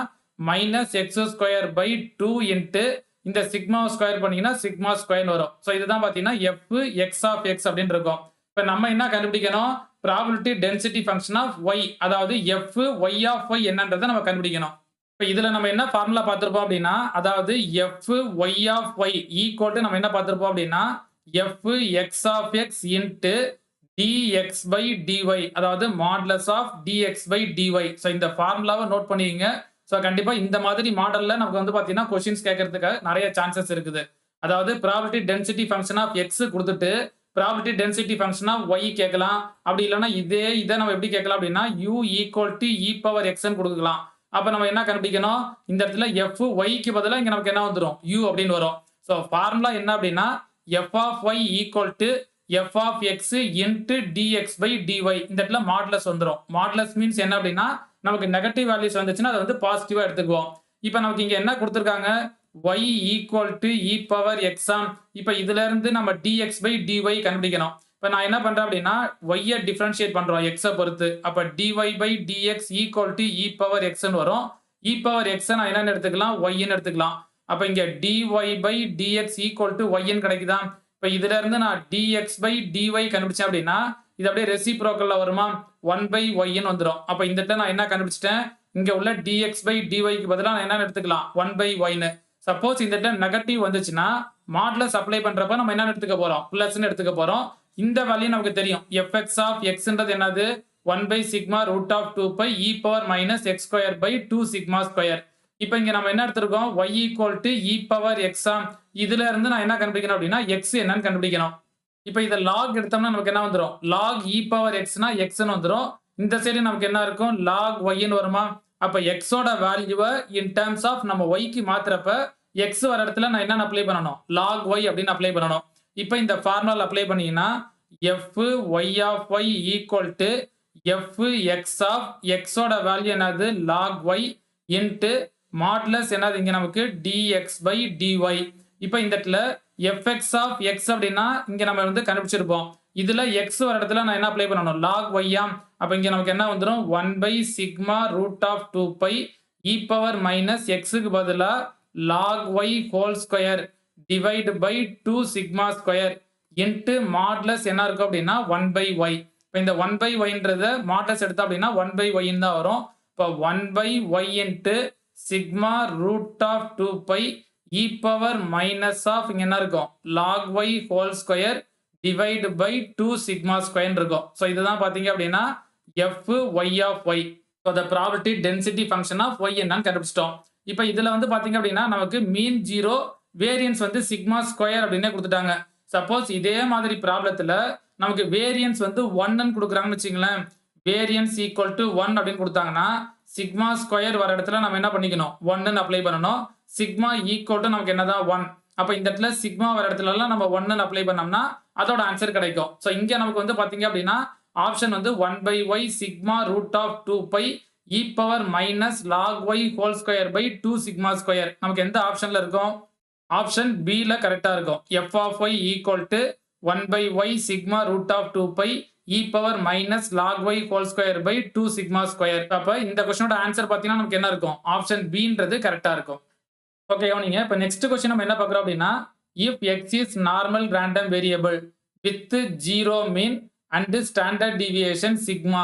minus x square by 2 into இந்த சிக்மா ஸ்கொயர் பண்ணீங்கன்னா சிக்மா ஸ்கொயர் வரும். ஸோ இதுதான் பாத்தீங்கன்னா f x of x அப்படின்னு இருக்கும். இப்ப நம்ம என்ன கண்டுபிடிக்கணும், probability density function of y, அதாவது f y of y என்னன்றதை நம்ம கண்டுபிடிக்கணும். இப்போ இதுல நம்ம என்ன ஃபார்முலா பார்த்திருப்போம் அப்படின்னா, அதாவது f y of y equal to நம்ம என்ன பார்த்திருப்போம் அப்படின்னா f x of x into dx by dy, அதாவது modulus of dx by dy. So இந்த ஃபார்முலாவை நோட் பண்ணிக்கங்க. ஸோ கண்டிப்பா இந்த மாதிரி மாடல்ல நமக்கு வந்து பாத்தீங்கன்னா கொஸ்டின்ஸ் கேட்கறதுக்கு நிறைய சான்சஸ் இருக்குது. அதாவது probability density function of x கொடுத்துட்டு probability density function of y கேட்கலாம். அப்படி இல்லைன்னா இதை நம்ம எப்படி கேட்கலாம் அப்படின்னா u equal to e power xன்னு கொடுக்கலாம். அப்ப நம்ம என்ன கண்டுபிடிக்கணும், இந்த இடத்துல f y க்கு பதிலா இங்க நமக்கு என்ன வந்துரும், u அப்படின்னு வரும். சோ ஃபார்முலா என்ன அப்படின்னா f of y equal to f of x into dx by dy. இந்த இடத்துல மாடுலஸ் வந்துரும். மாடுலஸ் மீன்ஸ் என்ன அப்படின்னா நமக்கு நெகட்டிவ் வேல்யூஸ் வந்துச்சுன்னா அதை வந்து பாசிட்டிவா எடுத்துக்குவோம். இப்போ நமக்கு இங்க என்ன கொடுத்திருக்காங்க, y equal to e power x. இப்போ இதுல இருந்து நம்ம dx by dy கண்டுபிடிக்கணும். இப்போ நான் என்ன பண்றேன் அப்படின்னா y டிஃபரன்ஷியேட் பண்றோம் x பொறுத்து. அப்ப dy by dx equal to e power x ன்னு வரும். e power x நான் என்னன்னு எடுத்துக்கலாம் y ன்னு எடுத்துக்கலாம். அப்ப இங்க dy by dx equal to y ன்னு கிடைக்குதா? இப்ப இதுல இருந்து நான் dx by dy கண்டுபிடிச்சேன் அப்படின்னா இது அப்படியே ரெசிப்ரோக்கல்ல வருமா? 1 by y ன்னு வந்துரும். அப்ப இந்த இடத்துல நான் என்ன கண்டுபிடிச்சிட்டேன்? இங்க உள்ள dx by dy க்கு பதிலா நான் என்ன எடுத்துக்கலாம்? 1 by y ன்னு. சப்போஸ் இந்த இடத்துல நெகட்டிவ் வந்துச்சுன்னா மாடுலஸ் அப்ளை பண்றப்ப நம்ம என்ன எடுத்துக்க போறோம்? பிளஸ்ன்னு எடுத்துக்க போறோம். இந்த வேல்யூ நமக்கு தெரியும். fx of xன்றது என்னது? 1 by sigma root of 2 pi e power minus x square by 2 sigma square. இப்போ இங்க நம்ம என்ன எடுத்திருக்கோம்? y equal to e power x. இதுல இருந்து நான் என்ன கண்டுபிடிக்கணும் அப்படின்னா x என்னன்னு கண்டுபிடிக்கணும். இப்போ இத log எடுத்தோம்னா நமக்கு என்ன வந்துரும்? log e power x னா x ன்னு வந்துரும். இந்த சைடு நமக்கு என்ன இருக்கும்? log y ன்னு வருமா? அப்ப x ஓட வேல்யூவை in terms of நம்ம y க்கு மாத்துறப்ப x வர இடத்துல நான் என்ன அப்ளை பண்ணணும்? log y அப்படின்னு அப்ளை பண்ணணும். இப்போ இந்த ஃபார்முலா அப்ளை பண்ணீங்கன்னா f y of y equal to f x of x ஓட வேல்யூ என்னது? log y into மாடுலஸ் என்னது இங்க நமக்கு dx by dy. இப்போ இந்த இடத்துல fx of x அப்படின்னா இங்க நம்ம வந்து கண்டுபிடிச்சிருப்போம். இதுல x வர இடத்துல நான் என்ன அப்ளை பண்ணணும்? log y ஆம். அப்ப இங்க நமக்கு என்ன வந்துரும்? 1 by sigma root of 2 pi e power minus x க்கு பதிலா log y whole square divide by 2 sigma square into modulus என்ன இருக்கும் அப்படின்னா 1 by y. இப்போ இந்த 1 by y-ன்றத மாடுலஸ் எடுத்தா அப்படின்னா 1 by y ன்னு தான் வரும். இப்போ 1 by y into sigma root of 2 pi e power minus of இங்க என்ன இருக்கும்? log y whole square divide by 2 sigma square இருக்கும். ஸோ இதுதான் பாத்தீங்க அப்படின்னா f y of y. So the probability density function of y என்னன்னு கண்டுபிடிச்சிட்டோம். இப்போ இதுல வந்து பாத்தீங்க அப்படின்னா நமக்கு மீன் 0 வேரியன்ஸ் வந்து சிக்மா ஸ்கொயர் அப்படின்னே கொடுத்துட்டாங்க. சப்போஸ் இதே மாதிரி ப்ராப்ளத்துல நமக்கு வேரியன்ஸ் வந்து 1 ன்னு கொடுக்குறாங்கன்னு வச்சுங்களேன். வேரியன்ஸ் ஈக்குவல் டு 1 அப்படின்னு கொடுத்தாங்கன்னா சிக்மா ஸ்கொயர் வர இடத்துல நம்ம என்ன பண்ணிக்கணும்? 1 ன்னு அப்ளை பண்ணணும். சிக்மா ஈக்குவல் டு நமக்கு என்னதான் 1. அப்ப இந்த இடத்துல சிக்மா வர இடத்துல எல்லாம் நம்ம 1 ன்னு அப்ளை பண்ணோம்னா அதோட ஆன்சர் கிடைக்கும். ஸோ இங்க நமக்கு வந்து பாத்தீங்க அப்படின்னா ஆப்ஷன் வந்து 1 by y sigma root of 2 pi e power minus log y whole square by 2 sigma square. நமக்கு எந்த ஆப்ஷன்ல இருக்கும்? ஆப்ஷன் B ல கரெக்டா இருக்கும். f of y equal to 1 by y sigma root of 2 pi e power minus log y whole square by 2 sigma square. அப்ப இந்த क्वेश्चनோட answer பாத்தீங்கன்னா நமக்கு என்ன இருக்கும்? ஆப்ஷன் B ன்றது கரெக்டா இருக்கும். ஓகே கவனிங்க. இப்ப நெக்ஸ்ட் क्वेश्चन நம்ம என்ன பார்க்கறோம் அப்படின்னா if x is normal random variable with zero mean and standard deviation sigma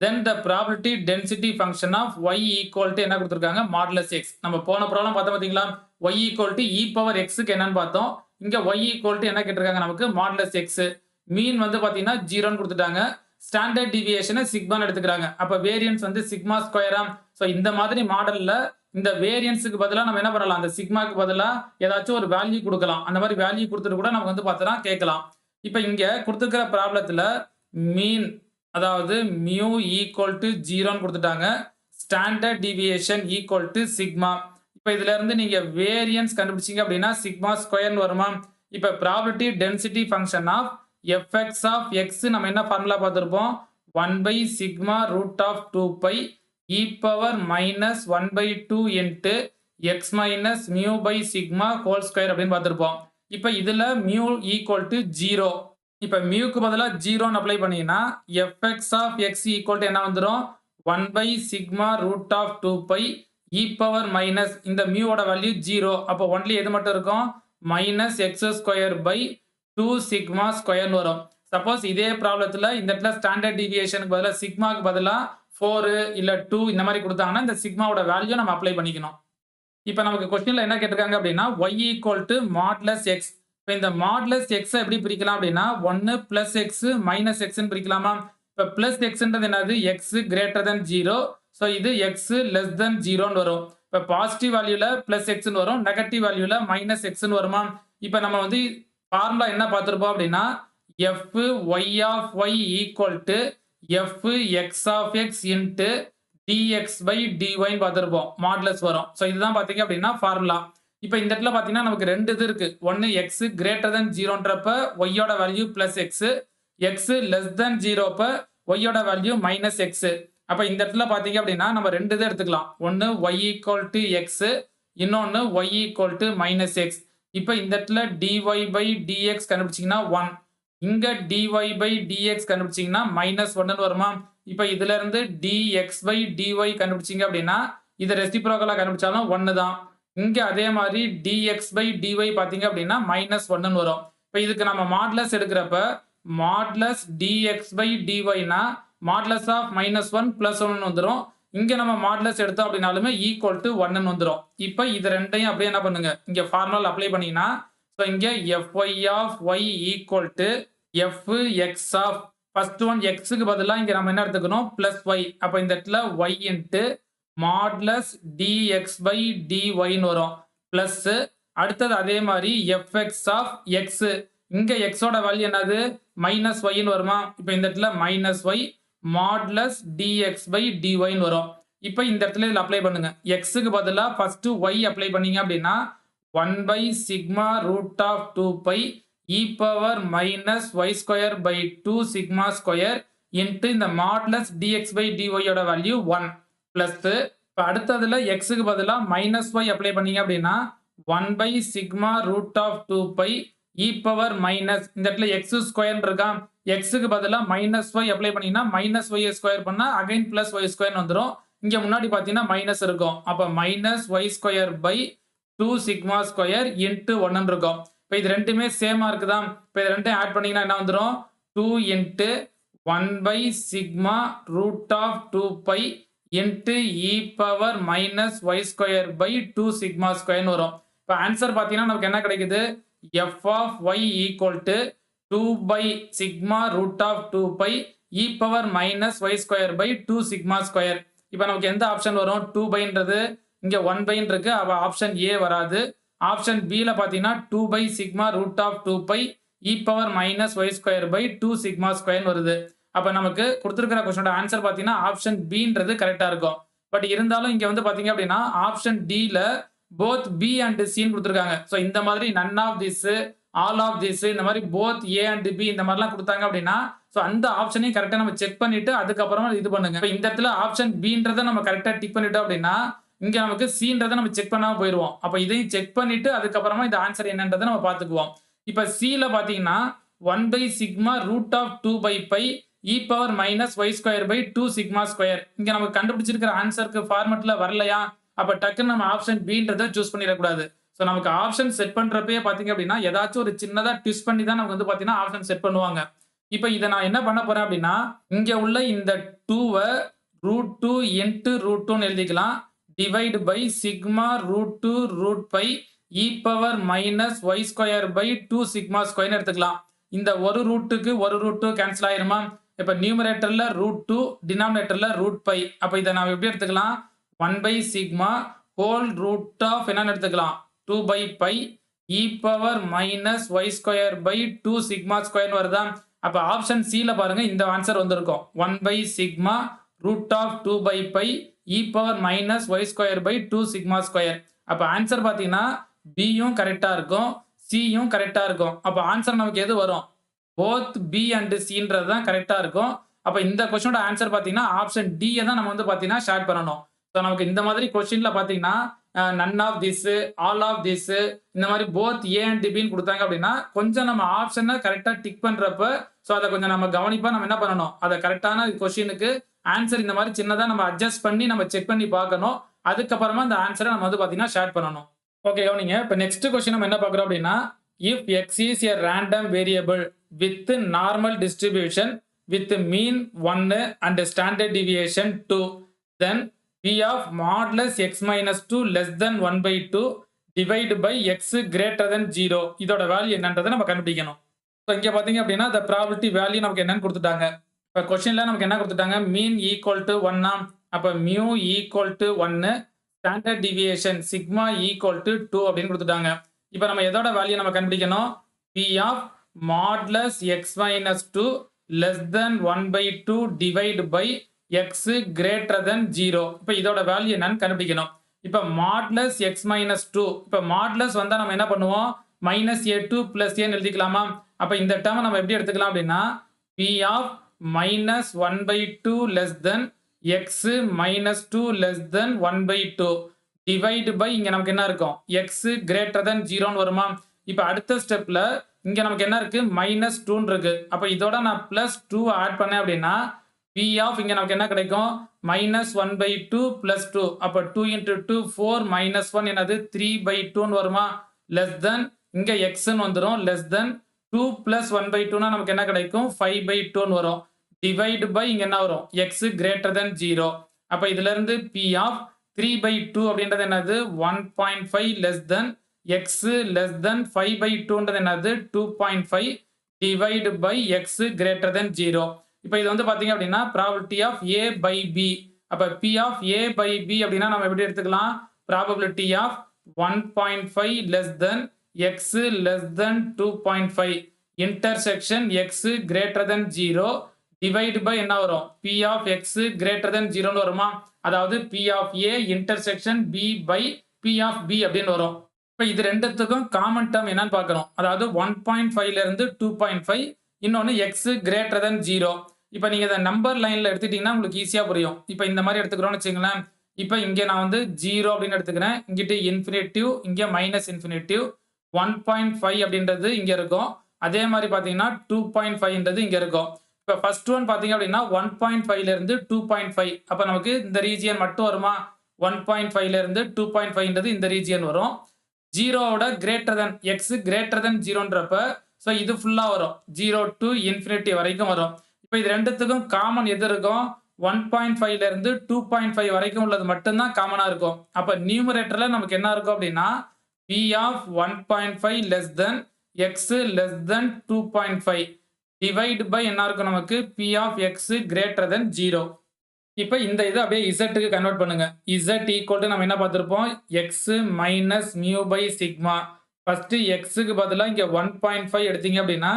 then the probability density function of y equal to என்ன கொடுத்திருக்காங்க? modulus x. நம்ம போன ப்ராப்ளம் பார்த்தோம் பாத்தீங்களா? y equal to e power x க்கு என்னன்னு பார்த்தோம். இங்க y equal to என்ன கேட்டிருக்காங்க நமக்கு? modulus x. மீன் வந்து பாத்தீங்கன்னா 0 ன்னு கொடுத்துட்டாங்க. ஸ்டாண்டர்ட் டிவியேஷனை சிக்மான்னு எடுத்துக்கிறாங்க. அப்ப வேரியன்ஸ் வந்து சிக்மா ஸ்கொயரா. சோ இந்த மாதிரி மாடல்ல இந்த வேரியன்ஸுக்கு பதிலா நம்ம என்ன பண்ணலாம்? அந்த சிக்மாக்கு பதிலா ஏதாச்சும் ஒரு வேல்யூ கொடுக்கலாம். அந்த மாதிரி வேல்யூ கொடுத்துட்டு கூட நம்ம வந்து பார்த்தோம்னா கேட்கலாம். இப்ப இங்க கொடுத்துக்கிற ப்ராப்ளத்துல மீன் அதாவது மியூ ஈக்குவல் டு 0 கொடுத்துட்டாங்க. Standard deviation equal to sigma. இப்ப இதுல இருந்து நீங்க வேரியன்ஸ் கண்டுபிடிச்சீங்க அப்படின்னா சிக்மா ஸ்கொயர்னு வருமா? இப்ப probability density function of fx of x நம்ம என்ன ஃபார்முலா பார்த்திருப்போம்? 1 by sigma root of 2 pi e power minus 1 by 2 into x minus mu by sigma whole square அப்படின்னு பார்த்திருப்போம். இப்ப இதுல mu equal to 0. இப்ப மியூக்கு பதிலா 0 அப்ளை பண்ணீங்கன்னா fx of x equal to என்ன வந்துரும்? 1 by sigma root of 2 pi e power minus இந்த மியூவோட வேல்யூ 0. அப்ப ஒன்லி எது மட்டும் இருக்கும்? minus x square by 2 sigma square வரும். சப்போஸ் இதே ப்ராப்ளத்துல இந்த இடத்துல ஸ்டாண்டர்ட் டிவியேஷனுக்கு பதிலா சிக்மாக்கு பதிலா 4 இல்ல 2 இந்த மாதிரி கொடுத்தாங்கன்னா இந்த சிக்மாவோட வேல்யூ நம்ம அப்ளை பண்ணிக்கணும். இப்போ நமக்கு क्वेश्चनல என்ன கேட்டிருக்காங்க அப்படின்னா y equal to modulus x. இப்போ இந்த modulus x எப்படி பிரிக்கலாம் அப்படின்னா 1 plus x minus x ன்னு பிரிக்கலாமா? இப்போ plus xன்றது என்னது? x greater than 0. ஸோ இது x less than 0 ன்னு வரும். இப்போ பாசிட்டிவ் வேல்யூல plus x ன்னு வரும், நெகட்டிவ் வேல்யூல minus x ன்னு வருமா? இப்போ நம்ம வந்து ஃபார்முலா என்ன பார்த்திருப்போம் அப்படின்னா f y of y equal to f x of x into dx by dy ன்னு பார்த்திருப்போம். மாடுலஸ் வரும். ஸோ இதுதான் பாத்தீங்க அப்படின்னா ஃபார்முலா. இப்போ இந்த இடத்துல பாத்தீங்கன்னா நமக்கு ரெண்டு இது இருக்கு. ஒன்னு x greater than 0ன்றப்ப y யோட value plus x, x less than 0ப்ப y யோட வேல்யூ minus x. அப்ப இந்த இடத்துல பாத்தீங்க அப்படின்னா நம்ம ரெண்டு இதை எடுத்துக்கலாம். ஒன்னு y equal to x, இன்னொன்னு y equal to minus x. இப்போ இந்த இடத்துல dy by dx கண்டுபிடிச்சீங்கன்னா 1. இங்க dy by dx கண்டுபிடிச்சீங்கன்னா -1 வருமா? இப்ப இதுல இருந்து dx by dy கண்டுபிடிச்சீங்க அப்படின்னா, இத ரெசிப்ரோக்கலா கண்டுபிடிச்சாலும் 1 தான். இங்க அதே மாதிரி dx by dy பார்த்தீங்க அப்படின்னா -1 வரும். இப்ப இதுக்கு நம்ம மாடுலஸ் எடுக்கிறப்ப, மாடுலஸ் dx by dy னா மாடுலஸ் ஆஃப் -1 +1 வந்துரும். இங்க நம்ம மாடுலஸ் எடுத்தோம் அப்படின்னாலுமே ஈக்குவல் டு 1 வந்துரும். இப்ப இது ரெண்டையும் அப்படியே என்ன பண்ணுங்க, இங்க ஃபார்முலா அப்ளை பண்ணீங்கன்னா, சோ இங்க fy of y equal to fx of first one xக்கு பதிலா இங்க நம்ம என்ன எடுத்துக்கணும் +y. அப்ப இந்த இடத்துல y into modulus dx by dy ன்னு வரும். பிளஸ் அடுத்தது அதே மாதிரி fx of x. இங்க x ஓட வேல்யூ என்னது -y ன்னு வருமா? இப்ப இந்த இடத்துல -y modulus dx by dy ன்னு வரும். இப்ப இந்த இடத்துல இதுல அப்ளை பண்ணுங்க. xக்கு பதிலா ஃபர்ஸ்ட் y அப்ளை பண்ணீங்க அப்படின்னா 1 by sigma root of 2 pi e power minus y square by 2 sigma square into இந்த மாடுலஸ் dx by dy யோட வேல்யூ 1 பிளஸ் இப்ப அடுத்ததுல x க்கு பதிலா -y அப்ளை பண்ணீங்க அப்படின்னா 1 by sigma root of 2 pi e power minus இந்த இடத்துல x ஸ்கொயர் இருக்கா, x க்கு பதிலா -y அப்ளை பண்ணீங்கன்னா -y ஸ்கொயர் பண்ணா அகைன் +y ஸ்கொயர் வந்துரும். இங்க முன்னாடி பாத்தீங்கன்னா மைனஸ் இருக்கும். அப்ப -y square by 2 sigma square into 1 இருக்கும். இப்ப இது ரெண்டுமே சேமா இருக்குதா? இப்ப இது ரெண்டையும் ஆட் பண்ணீங்கன்னா என்ன வந்துரும் 2 into 1 by sigma root of 2 pi into e power minus y square by 2 sigma square வரும். இப்ப ஆன்சர் பாத்தீங்கன்னா நமக்கு என்ன கிடைக்குது, f of y equal to 2 by sigma root of 2 pi e power minus y square by 2 sigma square. இப்ப நமக்கு எந்த option வரும், 2 byன்றது இங்க 1 by இருக்கு, அப்ப ஆப்ஷன் A வராது. ஆப்ஷன் B ல பாத்தீங்கன்னா 2 by sigma root of 2 pi e power minus y square by 2 sigma square வருது. அப்ப நமக்கு கொடுத்திருக்கிற क्वेश्चनோட ஆன்சர் பாத்தீங்கன்னா ஆப்ஷன் Bன்றது கரெக்ட்டா இருக்கும். பட் இருந்தாலும் இங்க வந்து பாத்தீங்க அப்படின்னா ஆப்ஷன் D ல both B and C ன்னு கொடுத்திருக்காங்க. சோ இந்த மாதிரி none of this, all of this இந்த மாதிரி both A and B இந்த மாதிரிலாம் கொடுத்தாங்க அப்படின்னா சோ அந்த ஆப்ஷனையும் கரெக்ட்டா நம்ம செக் பண்ணிட்டு அதுக்கு அப்புறமா இது பண்ணுங்க. இப்ப இந்த இடத்துல ஆப்ஷன் Bன்றதை நம்ம கரெக்ட்டா டிக் பண்ணிட்டோம் அப்படின்னா இங்க நமக்கு Cன்றதை நம்ம செக் பண்ணாம போயிருவோம். அப்ப இதையும் செக் பண்ணிட்டு அதுக்கு அப்புறமா இந்த ஆன்சர் என்னன்றதை நம்ம பாத்துக்குவோம். இப்ப C ல பாத்தீங்கன்னா 1 by sigma root of 2 by pi e power minus y square by 2 sigma square. இங்க நமக்கு கண்டுபிடிச்சிருக்கிற ஆன்சருக்கு ஃபார்மட்ல வரலையா, அப்ப டக்குன்னு நம்ம ஆப்ஷன் Bன்றதை சூஸ் பண்ணிடக்கூடாது. சோ நமக்கு ஆப்ஷன் செட் பண்றப்பயே பாத்தீங்க அப்படின்னா ஏதாச்சும் ஒரு சின்னதா ட்விஸ்ட் பண்ணி தான் நமக்கு வந்து பாத்தீங்கன்னா ஆப்ஷன் செட் பண்ணுவாங்க. இப்ப இதை நான் என்ன பண்ண போறேன் அப்படின்னா இங்க உள்ள இந்த 2 √2 into √2 எழுதிக்கலாம். Divide by sigma √2 root pi e power minus y square by 2 sigma square எடுத்துக்கலாம். இந்த ஒரு ரூட்டுக்கு ஒரு ரூட் கேன்சல் ஆயிருமா? இப்ப நியூமரேட்டர்ல √2 டினாமினேட்டர்ல √pi. அப்ப இதை நான் எப்படி எடுத்துக்கலாம், 1 by sigma whole root of என்னன்னு எடுத்துக்கலாம் 2 by pi e power minus y square by 2 sigma square வருதா? அப்ப ஆப்ஷன் C ல பாருங்க இந்த ஆன்சர் வந்திருக்கும் 1 by sigma root of 2 by pi e power minus y square by 2 sigma square. அப்ப answer பாத்தீங்கன்னா B யும் கரெக்ட்டா இருக்கும், C யும் கரெக்ட்டா இருக்கும். அப்ப ஆன்சர் நமக்கு எது வரும், both B and C ன்றது தான் கரெக்ட்டா இருக்கும். அப்ப இந்த क्वेश्चनோட ஆன்சர் பாத்தீங்கன்னா ஆப்ஷன் D தான் நம்ம வந்து பாத்தீங்கன்னா ஷார்ட் பண்ணனும். சோ நமக்கு இந்த மாதிரி क्वेश्चनல பாத்தீங்கன்னா none of this, all of this இந்த மாதிரி both A and B ன்னு கொடுத்தாங்க அப்படின்னா கொஞ்சம் நம்ம ஆப்ஷனை கரெக்ட்டா டிக் பண்றப்ப சோ அத கொஞ்சம் நம்ம கவனிப்பா நம்ம என்ன பண்ணணும், அத கரெக்ட்டான क्वेश्चனுக்கு ஆன்சர் இந்த மாதிரி சின்னதா நம்ம அட்ஜஸ்ட் பண்ணி நம்ம செக் பண்ணி பார்க்கணும். அதுக்கு அப்புறமா அந்த ஆன்சரை நம்ம வந்து பாத்தீங்கன்னா ஷேர் பண்ணணும். ஓகே கவனிங்க. இப்ப நெக்ஸ்ட் क्वेश्चन நம்ம என்ன பார்க்கறோம் அப்படின்னா if x is a random variable with normal distribution with mean 1 and standard deviation 2 then p of modulus x minus 2 less than 1 by 2 divide by x greater than 0 இதோட value என்னன்றதை நம்ம கண்டுபிடிக்கணும். So இங்க பாத்தீங்க அப்படின்னா the probability value நமக்கு என்னன்னு கொடுத்துட்டாங்க. இப்ப क्वेश्चनல நமக்கு என்ன கொடுத்துட்டாங்க, மீன் ஈக்குவல் டு 1 அப்ப mu equal to 1 standard deviation sigma equal to 2 அப்படின்னு கொடுத்துட்டாங்க. இப்ப நம்ம எதோட வேல்யூ நம்ம கண்டுபிடிக்கணும், p of modulus x minus 2 less than 1 by 2 divide by x greater than 0. இப்ப இதோட வேல்யூ என்னன்னு கண்டுபிடிக்கணும். இப்ப modulus x minus 2 இப்ப modulus வந்தா நம்ம என்ன பண்ணுவோம், -a2 + a எழுதிக்கலாமா? அப்ப இந்த டேர்ம் நம்ம எப்படி எடுத்துக்கலாம் அப்படின்னா p of -1 by 2 less than x minus 2 less than 1 by 2 divide by இங்க நமக்கு என்ன இருக்கும், x greater than 0 ன்னு வருமா? இப்ப அடுத்த ஸ்டெப்ல இங்க நமக்கு என்ன இருக்கு -2 இருக்கு. அப்ப இதோட நான் +2 ஆட் பண்ணேன் அப்படின்னா P ஆஃப் இங்க நமக்கு என்ன கிடைக்கும் -1/2 +2 அப்ப 2 × 2 4 -1 என்னது 3/2 வருமா லெஸ் தென் இங்க x ன்னு வந்துரும் லெஸ் தென் 2 + 1/2 நமக்கு என்ன கிடைக்கும் 5/2 வரும் டிவைட் பை இங்க என்ன வரும் x greater than 0 அப்ப இதுல இருந்து P ஆஃப் 3/2 அப்படின்றது என்னது 1.5 less than x less than 5/2ன்றது என்னது 2.5 divide by x greater than 0 இப்போ இது வந்து பாத்தீங்க அப்படின்னா probability of a by b அப்ப P of a by b அப்படின்னா நம்ம எப்படி எடுத்துக்கலாம் probability of 1.5 less than x less than 2.5 intersection x greater than 0 divide by என்ன வரும் P of x greater than 0 ன்னு வருமா அதாவது P of a intersection b by P of b அப்படின்னு வரும் இப்போ இது ரெண்டுத்துக்கும் காமன் டேர்ம் என்னன்னு பார்க்கணும் அதாவது 1.5 ல இருந்து 2.5 இன்னொன்னு x greater than 0 இப்போ நீங்க இந்த நம்பர் லைன்ல எடுத்துட்டீங்கன்னா உங்களுக்கு ஈஸியா புரியும் இப்போ இந்த மாதிரி எடுத்துக்கிறோம்னு வச்சுங்களேன் இப்போ இங்க நான் வந்து 0 அப்படின்னு எடுத்துக்கிறேன் இங்கிட்டு இன்ஃபினிட்டிவ் இங்க மைனஸ் இன்ஃபினிட்டிவ் 1.5 அப்படின்றது இங்க இருக்கும் அதே மாதிரி பாத்தீங்கன்னா 2.5ன்றது இங்க இருக்கும் இப்போ ஃபர்ஸ்ட் ஒன் பாத்தீங்க அப்படின்னா 1.5 ல இருந்து 2.5 அப்ப நமக்கு இந்த ரீஜியன் மட்டும் வருமா 1.5 ல இருந்து 2.5ன்றது இந்த ரீஜியன் வரும் 0வோட greater than x greater than 0ன்றப்ப சோ இது ஃபுல்லா வரும் 0 டு இன்ஃபினிட்டி வரைக்கும் வரும் இப்போ இது ரெண்டுத்துக்கும் காமன் எது இருக்கும் 1.5 ல இருந்து 2.5 வரைக்கும் உள்ளது மட்டும் தான் காமனா இருக்கும் அப்ப நியூமரேட்டர்ல நமக்கு என்ன இருக்கும் அப்படின்னா P of 1.5 less than x less than 2.5 divide by என்ன இருக்கும் நமக்கு P of x greater than 0 இப்போ இந்த இதை அப்படியே z க்கு கன்வெர்ட் பண்ணுங்க z ஈக்குவல் டு நம்ம என்ன பார்த்திருப்போம் x minus mu by sigma first x க்கு பதிலா இங்க 1.5 எடுத்தீங்க அப்படின்னா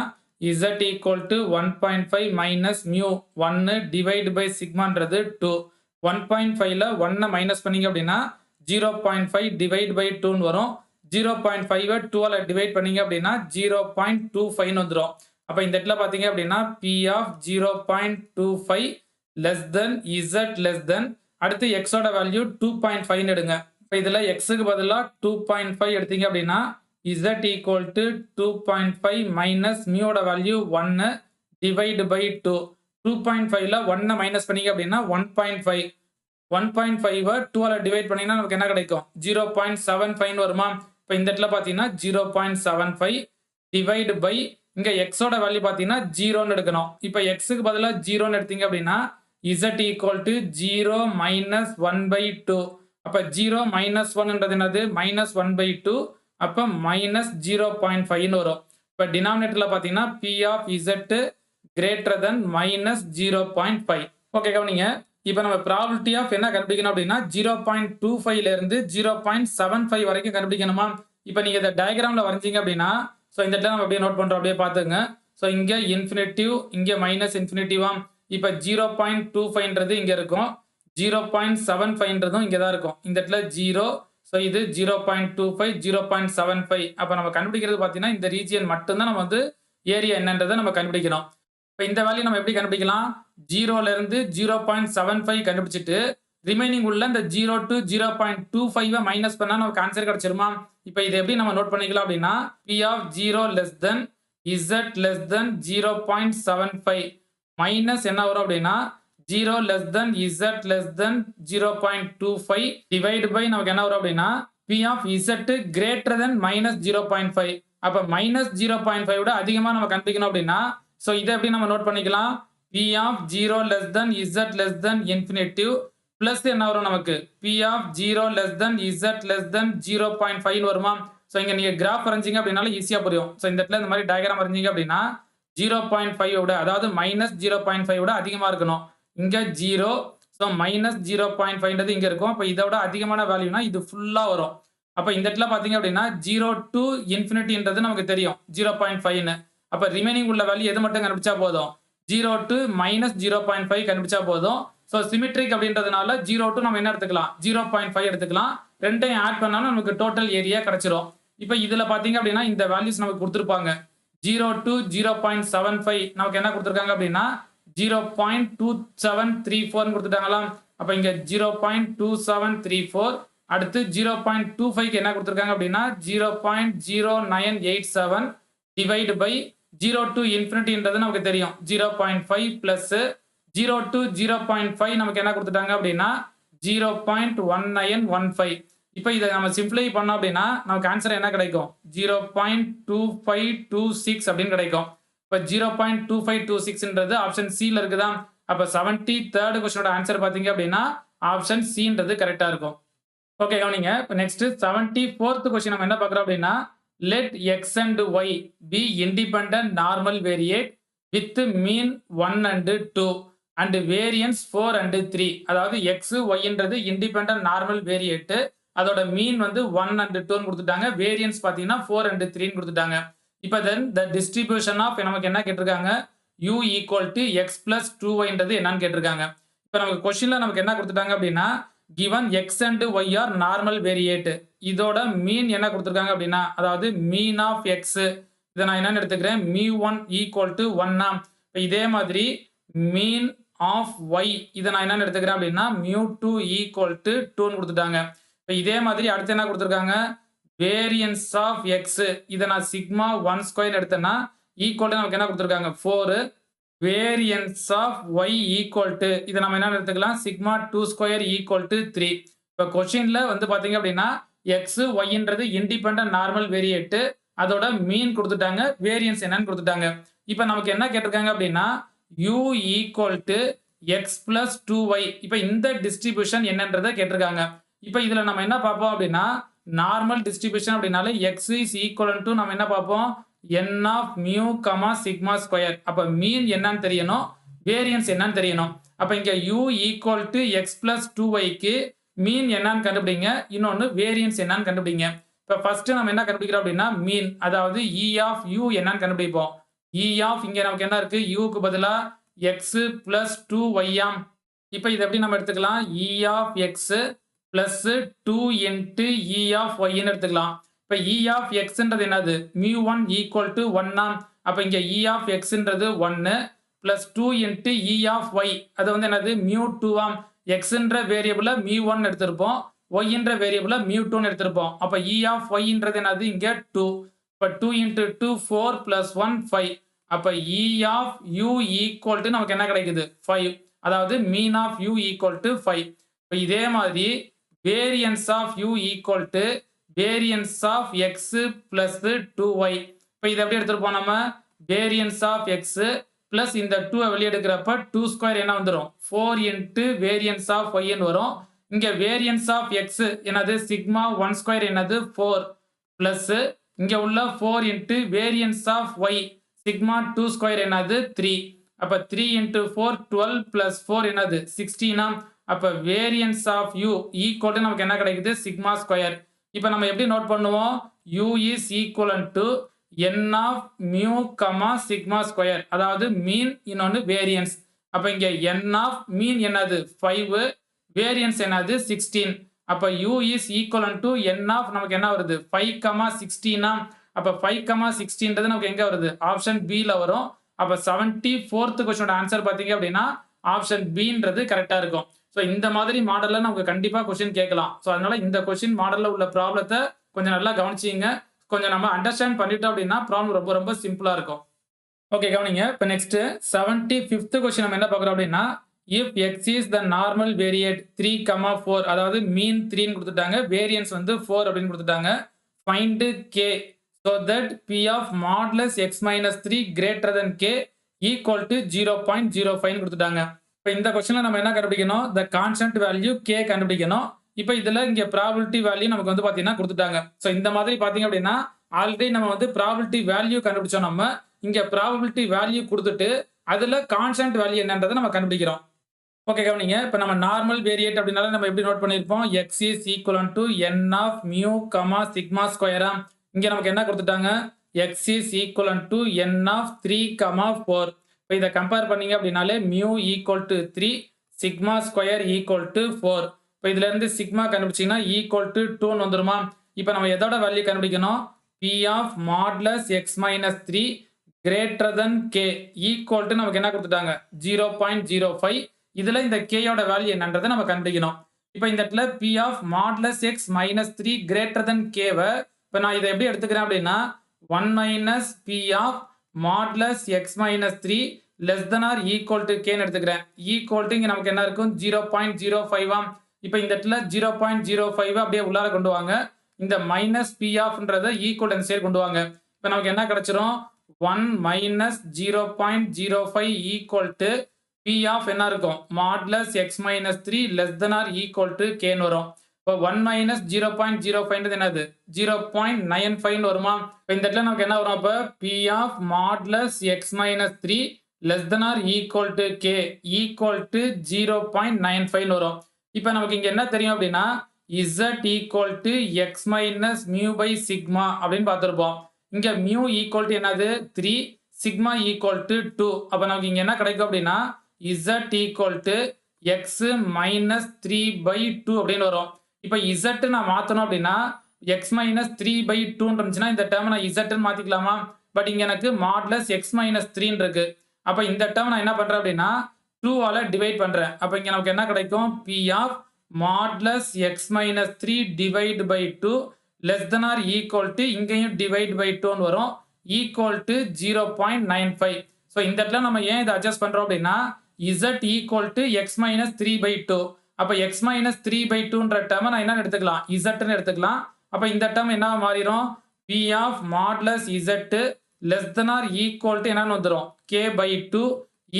z equal to 1.5 minus mu 1 divide by சிக்மான்றது 2 1.5 ல 1 மைனஸ் பண்ணீங்க அப்படின்னா 0.5 டிவைட் பை 2 ன்னு வரும் 0.5 2 ஆல டிவைட் பண்ணீங்க அப்படின்னா 0.25 ன்னு வந்துரும் அப்ப இந்த இடத்துல பாத்தீங்க அப்படின்னா P of 0.25 less than z less than அடுத்து x ஓட வேல்யூ 2.5 ன்னு எடுங்க இப்போ இதுல x க்கு பதிலா 2.5 எடுத்தீங்க அப்படின்னா z equal to 2.5 minus mu ஓட வேல்யூ 1 divide by 2 2.5 ல 1 மைனஸ் பண்ணீங்க அப்படின்னா 1.5 1.5 2 ஆல டிவைட் பண்ணீங்கன்னா நமக்கு என்ன கிடைக்கும் 0.75 வருமா இப்போ இந்த இடத்துல பாத்தீங்கன்னா 0.75 டிவைட் பை இங்க x ஓட வேல்யூ பாத்தீங்கன்னா 0 ன்னு எடுக்கணும் இப்போ x க்கு பதிலா 0 ன்னு எடுத்தீங்க அப்படின்னா z equal to 0 minus 1 by 2 அப்ப 0 minus 1 ன்றது என்னது minus 1 by 2 அப்ப minus 0.5 ன்னு வரும் இப்ப டினாமினேட்டர்ல பாத்தீங்கன்னா P of Z greater than minus 0.5 okay கவனிங்க இப்போ நம்ம ப்ராபபிலிட்டி ஆஃப் என்ன கண்டுபிடிக்கணும் அப்படின்னா 0.25 ல இருந்து 0.75 வரைக்கும் கண்டுபிடிக்கணுமா இப்போ நீங்க இந்த டயகிராம்ல வரைஞ்சீங்க அப்படின்னா சோ இந்த இடத்துல நம்ம அப்படியே நோட் பண்றோம் அப்படியே பாத்துங்க சோ இங்க இன்ஃபினிட்டிவ் இங்க மைனஸ் இன்ஃபினிட்டிவா இப்போ 0.25ன்றது இங்க இருக்கும் 0.75ன்றதும் இங்க தான் இருக்கும் இந்த இடத்துல 0 சோ இது 0.25 0.75 அப்ப நம்ம கண்டுபிடிக்கிறது பாத்தீங்கன்னா இந்த ரீஜியன் மட்டும் தான் நம்ம வந்து ஏரியா என்னன்றதை நம்ம கண்டுபிடிக்கிறோம் இப்போ இந்த வேல்யூ நம்ம எப்படி கண்டுபிடிக்கலாம் 0 ல இருந்து 0.75 கண்டுபிடிச்சிட்டு ரிமைனிங் உள்ள இந்த 0 to 0.25 மைனஸ் பண்ணா நமக்கு ஆன்சர் கிடைச்சிருமா இப்போ இதை எப்படி நம்ம நோட் பண்ணிக்கலாம் அப்படின்னா P of 0 less than Z less than 0.75 minus என்ன வரும் அப்படின்னா 0 less than Z less than 0.25 divide by நமக்கு என்ன வரும் அப்படின்னா P of Z greater than minus 0.5 அப்ப minus 0.5 விட அதிகமா நம்ம கண்டுபிடிக்கணும் அப்படின்னா சோ இதை எப்படி நம்ம நோட் பண்ணிக்கலாம் P of 0 less than Z less than infinitive plus என்ன வரும் நமக்கு P of 0 less than Z less than 0.5 வருமா சோ இங்க நீங்க கிராஃப் வரைஞ்சீங்க அப்படினால ஈஸியா புரியும் சோ இந்த இடத்துல இந்த மாதிரி டயகிராம் வரைஞ்சீங்க அப்படின்னா 0.5 விட அதாவது மைனஸ் 0.5 விட அதிகமா இருக்கணும் இங்க 0 சோ மைனஸ் 0.5ன்றது இங்க இருக்கும் அப்ப இதை விட அதிகமான வேல்யூனா இது ஃபுல்லா வரும் அப்ப இந்த இடத்துல பாத்தீங்க அப்படின்னா 0 to இன்ஃபினிட்டின்றது நமக்கு தெரியும் 0.5 ன்னு அப்ப ரிமைனிங் உள்ள வேல்யூ எது மட்டும் கண்டுபிடிச்சா போதும் 0 to minus 0.5 கண்டுபிடிச்சா போதும் சோ சிமெட்ரிக் அப்படின்றதுனால 0 to நம்ம என்ன எடுத்துக்கலாம் 0.5 எடுத்துக்கலாம் ரெண்டையும் ஆட் பண்ணாலும் நமக்கு டோட்டல் ஏரியா கிடைச்சிரும் இப்போ இதுல பாத்தீங்க அப்படின்னா இந்த வேல்யூஸ் நமக்கு கொடுத்திருப்பாங்க 0 to 0.75 நமக்கு என்ன கொடுத்திருக்காங்க அப்படின்னா 0.2734 ன்னு கொடுத்துட்டாங்களா அப்ப இங்க 0.2734 அடுத்து 0.25 க்கு என்ன கொடுத்திருக்காங்க அப்படின்னா 0.0987 டிவைடு பை 0 டு இன்ஃபினிட்டின்றது நமக்கு தெரியும் 0.5 பிளஸ் 0 டு 0.5 நமக்கு என்ன கொடுத்துட்டாங்க அப்படின்னா 0.1915. இப்போ இதை நம்ம சிம்பிளை பண்ணோம் அப்படின்னா நமக்கு ஆன்சர் என்ன கிடைக்கும் 0.2526 அப்படின்னு கிடைக்கும். இப்போ 0.2526ன்றது ஆப்ஷன் சியில் இருக்குதா? அப்போ 73rd கொஸ்டினோட ஆன்சர் பார்த்தீங்க அப்படின்னா ஆப்ஷன் சின்றது கரெக்டாக இருக்கும். ஓகே கவனிங்க. இப்போ நெக்ஸ்ட் 74th கொஸ்டின் நம்ம என்ன பார்க்குறோம் அப்படின்னா let x and y be independent normal variate with mean 1 and 2 and variance 4 and 3. அதாவது எக்ஸ் ஒய்ன்றது இண்டிபெண்டன்ட் நார்மல் வேரியேட்டு, அதோட மீன் வந்து 1 and 2 கொடுத்துட்டாங்க, வேரியன்ஸ் பார்த்தீங்கன்னா 4 and 3 கொடுத்துட்டாங்க. இப்போ தென் த டிஸ்ட்ரிபியூஷன் ஆஃப் நமக்கு என்ன கேட்டிருக்காங்க u equal to x plus 2yன்றது என்னன்னு கேட்டிருக்காங்க. இப்போ நமக்கு கொஸ்டின்ல நமக்கு என்ன கொடுத்துட்டாங்க அப்படின்னா given x and y are normal variate, இதோட மீன் என்ன கொடுத்துருக்காங்க அப்படின்னா அதாவது மீன் ஆஃப் எக்ஸ், இதை நான் என்னன்னு எடுத்துக்கிறேன் μ1 ஈக்குவல் டு 1. இப்போ இதே மாதிரி மீன் ஆஃப் ஒய் இதை நான் என்னன்னு எடுத்துக்கிறேன் அப்படின்னா μ2 ஈக்குவல் டு 2 கொடுத்துட்டாங்க. இப்போ இதே மாதிரி அடுத்து என்ன கொடுத்துருக்காங்க வேரியன்ஸ் ஆஃப் எக்ஸ், இதை நான் சிக்மா 1 ஸ்கொயர் எடுத்தேன்னா ஈக்குவல் நமக்கு என்ன கொடுத்துருக்காங்க 4. Variance of y equal to இதை நம்ம என்ன எடுத்துக்கலாம் சிக்மா 2 ஸ்கொயர் ஈக்குவல் டு 3. இப்போ கொஸ்டின்ல வந்து பார்த்தீங்க அப்படின்னா எக்ஸ் ஒய்ன்றது இண்டிபெண்டன்ட் நார்மல் வேரியேட்டு, அதோட மீன் கொடுத்துட்டாங்க, வேரியன்ஸ் என்னன்னு கொடுத்துட்டாங்க. இப்போ நமக்கு என்ன கேட்டிருக்காங்க அப்படின்னா u equal to x plus 2y. இப்போ இந்த டிஸ்ட்ரிபியூஷன் என்னன்றதை கேட்டிருக்காங்க. இப்போ இதில் நம்ம என்ன பார்ப்போம் அப்படின்னா நார்மல் டிஸ்ட்ரிபியூஷன் அப்படின்னாலே எக்ஸ் இஸ் ஈக்குவல் டு நம்ம என்ன பார்ப்போம் n of mu comma sigma square. அப்போ மீன் என்னன்னு தெரியணும், வேரியன்ஸ் என்னன்னு தெரியணும். அப்போ இங்கே u equal to x plus 2yக்கு மீன் என்னன்னு கண்டுபிடிங்க, இன்னொன்று வேரியன்ஸ் என்னன்னு கண்டுபிடிங்க. இப்போ ஃபர்ஸ்ட் நம்ம என்ன கண்டுபிடிக்கிறோம் அப்படின்னா மீன், அதாவது e ஆஃப் u என்னன்னு கண்டுபிடிப்போம். e ஆஃப் இங்கே நமக்கு என்ன இருக்கு uக்கு பதிலாக எக்ஸ் பிளஸ் 2y. இப்போ இதை எப்படி நம்ம எடுத்துக்கலாம் e of x plus 2 into e of ஒய்ன்னு எடுத்துக்கலாம். இப்போ e ஆஃப் எக்ஸ்ன்றது என்னது μ1 ஈக்குவல் டு 1. அப்போ இங்கே e ஆஃப் எக்ஸ்ன்றது 1 plus 2 into e of y அது வந்து என்னது μ2. எக்ஸ்ன்ற வேரியபிளை μ1 எடுத்திருப்போம், ஒய்ன்ற வேரியபிளை μ2 எடுத்திருப்போம். அப்போ e ஆஃப் ஒய்ன்றது என்னது இங்கே 2. இப்போ 2 இன்ட்டு 2 4 பிளஸ் 1 5. அப்போ e of u equal to நமக்கு என்ன கிடைக்குது 5, அதாவது mean of u equal to 5. இப்போ இதே மாதிரி variance of u equal to variance of x plus 2y. இப்போ இதை எப்படி எடுத்துருப்போம் நம்ம வேரியன்ஸ் ஆஃப் எக்ஸ் பிளஸ் இந்த 2 வெளியே எடுக்கிறப்ப 2 ஸ்கொயர் என்ன வந்துடும் 4 இன்ட்டு வேரியன்ஸ் ஆஃப் ஒய்ன்னு வரும். இங்கே வேரியன்ஸ் ஆஃப் எக்ஸ் என்னது சிக்மா 1 ஸ்கொயர் என்னது 4 பிளஸ் இங்கே உள்ள 4 into variance of y sigma 2 square என்னது 3. அப்போ 3 இன்ட்டு 4 12 பிளஸ் 4 என்னது 16. அப்போ variance of u equal to நமக்கு என்ன கிடைக்குது சிக்மா ஸ்கொயர். இப்போ நம்ம எப்படி நோட் பண்ணுவோம் u is equivalent to n of mu comma sigma square, அதாவது மீன் இன்னொன்று வேரியன்ஸ். அப்போ இங்கே n ஆஃப் மீன் என்னது 5, வேரியன்ஸ் என்னது 16. அப்போ u is equivalent to n of நமக்கு என்ன வருது 5 கமா 16. அப்போ 5 கமா 16ன்றது நமக்கு எங்கே வருது ஆப்ஷன் பியில் வரும். அப்போ 74th கொஸ்டினோட ஆன்சர் பார்த்தீங்க அப்படின்னா ஆப்ஷன் பின்றது கரெக்டாக இருக்கும். ஸோ இந்த மாதிரி மாடலில் நமக்கு கண்டிப்பாக கொஸ்டின் கேட்கலாம். ஸோ அதனால இந்த கொஸ்டின் மாடலில் உள்ள ப்ராப்ளத்தை கொஞ்சம் நல்லா கவனிச்சிங்க, கொஞ்சம் நம்ம அண்டர்ஸ்டாண்ட் பண்ணிட்டோம் அப்படின்னா ப்ராப்ளம் ரொம்ப ரொம்ப சிம்பிளாக இருக்கும். ஓகே கவனிங்க. இப்போ நெக்ஸ்ட் 75th கொஸ்டின் நம்ம என்ன பார்க்குறோம் அப்படின்னா if x is the normal வேரியேட் 3,4, அதாவது மீன் 3ன்னு கொடுத்துட்டாங்க, வேரியன்ஸ் வந்து 4 அப்படின்னு கொடுத்துட்டாங்க. Find k so that P of modulus x minus 3 greater than k equal to 0.05 கொடுத்துட்டாங்க. இப்போ இந்த கொஸ்டினில் நம்ம என்ன கண்டுபிடிக்கணும் த கான்ஸ்டன்ட் வேல்யூ கே கண்டுபிடிக்கணும். இப்போ இதில் இங்கே ப்ராபிலிட்டி வேல்யூ நமக்கு வந்து பார்த்தீங்கன்னா கொடுத்துட்டாங்க. ஸோ இந்த மாதிரி பார்த்தீங்க அப்படின்னா ஆல்ரெடி நம்ம வந்து ப்ராபிலிட்டி வேல்யூ கண்டுபிடிச்சோம். நம்ம இங்கே ப்ராபிலிட்டி வேல்யூ கொடுத்துட்டு அதில் கான்ஸ்டன்ட் வேல்யூ என்னன்றதை நம்ம கண்டுபிடிக்கிறோம். ஓகே கவனிங்க. இப்போ நம்ம நார்மல் வேரியேட் அப்படின்னால நம்ம எப்படி நோட் பண்ணியிருப்போம் x is equivalent to n of mu comma sigma ஸ்கொயரா. இங்கே நமக்கு என்ன கொடுத்துட்டாங்க x is equivalent to n of 3,4. இப்போ இதை கம்பேர் பண்ணீங்க அப்படின்னாலே mu equal to 3 sigma square equal to 4. இப்போ இதுலேருந்து சிக்மா கண்டுபிடிச்சிங்கன்னா ஈக்குவல் டு 2 வந்துருமா. இப்போ நம்ம எதோட வேல்யூ கண்டுபிடிக்கணும் P of modulus x minus 3 greater than k equal to நமக்கு என்ன கொடுத்துட்டாங்க 0.05. இதில் இந்த கேயோட வேல்யூ என்னன்றதை நம்ம கண்டுபிடிக்கணும். இப்போ இந்த இடத்துல P of modulus x minus 3 greater than கேவை இப்போ நான் இதை எப்படி எடுத்துக்கிறேன் அப்படின்னா 1 minus p of modulus x minus 3 less than or equal to k ன்னு எடுத்துக்கிறேன். equal to இங்க நமக்கு என்ன இருக்கும் 0.05 ஆம். இப்போ இந்த இடத்துல 0.05 அப்படியே உள்ளார கொண்டு வாங்க. இந்த மைனஸ் பி ஆஃப்ன்றத ஈக்குவல் இந்த சைடு கொண்டு வாங்க. இப்போ நமக்கு என்ன கிடைச்சிரும் 1 minus 0.05 equal to p of என்ன இருக்கும் modulus x minus 3 less than or equal to k ன்னு வரும். இப்போ 1 minus 0.05 என்னது 0.95 வருமா? இப்போ இந்த இடத்துல நமக்கு என்ன வரும்? அப்போ p of modulus x minus 3 less than or equal to k equal to 0.95 வரும். இப்போ நமக்கு இங்க என்ன தெரியும் அப்படின்னா z equal to x minus mu by sigma அப்படின்னு பார்த்திருப்போம். இங்க mu equal to என்னது 3 sigma equal to 2. அப்ப நமக்கு இங்க என்ன கிடைக்கும் அப்படின்னா z equal to x minus 3 by 2 அப்படின்னு வரும். இப்ப z நான் மாத்தணும் அப்படின்னா x minus 3 by 2 இருந்துச்சுன்னா இந்த டேர்ம் நான் z ன்னு மாத்திக்கலாமா? பட் இங்க எனக்கு modulus x minus 3 இருக்கு. அப்ப இந்த டேர்ம் நான் என்ன பண்றேன் அப்படின்னா 2 ஆல டிவைட் பண்றேன். அப்ப இங்க நமக்கு என்ன கிடைக்கும் p of modulus x minus 3 divide by 2 less than or equal to இங்கேயும் divide by 2 ன்னு வரும் equal to 0.95. ஸோ இந்த இடத்துல நம்ம ஏன் இதை அட்ஜஸ்ட் பண்றோம் அப்படின்னா z equal to x minus 3 by 2. அப்ப x minus 3 by 2ன்ற டேர்மை நான் என்ன எடுத்துக்கலாம் z ன்னு எடுத்துக்கலாம். அப்ப இந்த டேர்ம் என்ன மாறிடும் p of modulus z less than or equal to என்னன்னு வந்துரும் k by 2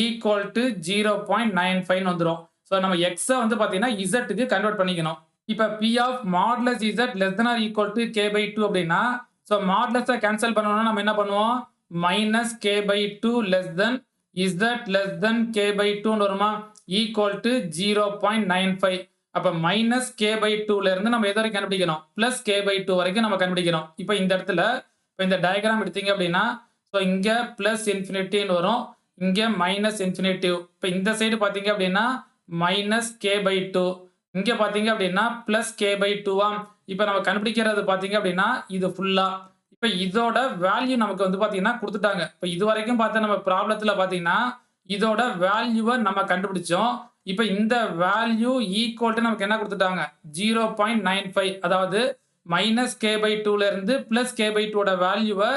equal to 0.95 வந்துரும். ஸோ நம்ம x வந்து பாத்தீங்கன்னா z க்கு கன்வெர்ட் பண்ணிக்கணும். இப்ப p of modulus z less than or equal to k by 2 அப்படின்னா ஸோ மாடுலஸை கேன்சல் பண்ணணும்னா நம்ம என்ன பண்ணுவோம் minus k by 2 less than z less than k by 2 வருமா equal to 0.95. அப்ப மைனஸ் k by 2ல இருந்து நம்ம எது வரைக்கும் கண்டுபிடிக்கணும் பிளஸ் k by 2 வரைக்கும் நம்ம கண்டுபிடிக்கணும். இப்ப இந்த இடத்துல இப்ப இந்த டயக்ராம் எடுத்தீங்க அப்படின்னா ஸோ இங்க பிளஸ் இன்ஃபினிட்டின்னு வரும் இங்க மைனஸ் இன்ஃபினிட்டிவ். இப்ப இந்த சைடு பாத்தீங்க அப்படின்னா மைனஸ் k by 2 இங்க பாத்தீங்க அப்படின்னா பிளஸ் k by 2 இப்ப நம்ம கண்டுபிடிக்கிறது பாத்தீங்க அப்படின்னா இது ஃபுல்லா இப்ப இதோட வேல்யூ நமக்கு வந்து பாத்தீங்கன்னா கொடுத்துட்டாங்க. இப்ப இது வரைக்கும் பார்த்த நம்ம ப்ராப்ளத்துல பாத்தீங்கன்னா இதோட வேல்யூவை நம்ம கண்டுபிடிச்சோம். இப்ப இந்த வேல்யூ ஈக்குவல் டு நமக்கு என்ன கொடுத்துட்டாங்க 0.95. அதாவது மைனஸ் k by 2ல இருந்து பிளஸ் k by 2 வேல்யூவை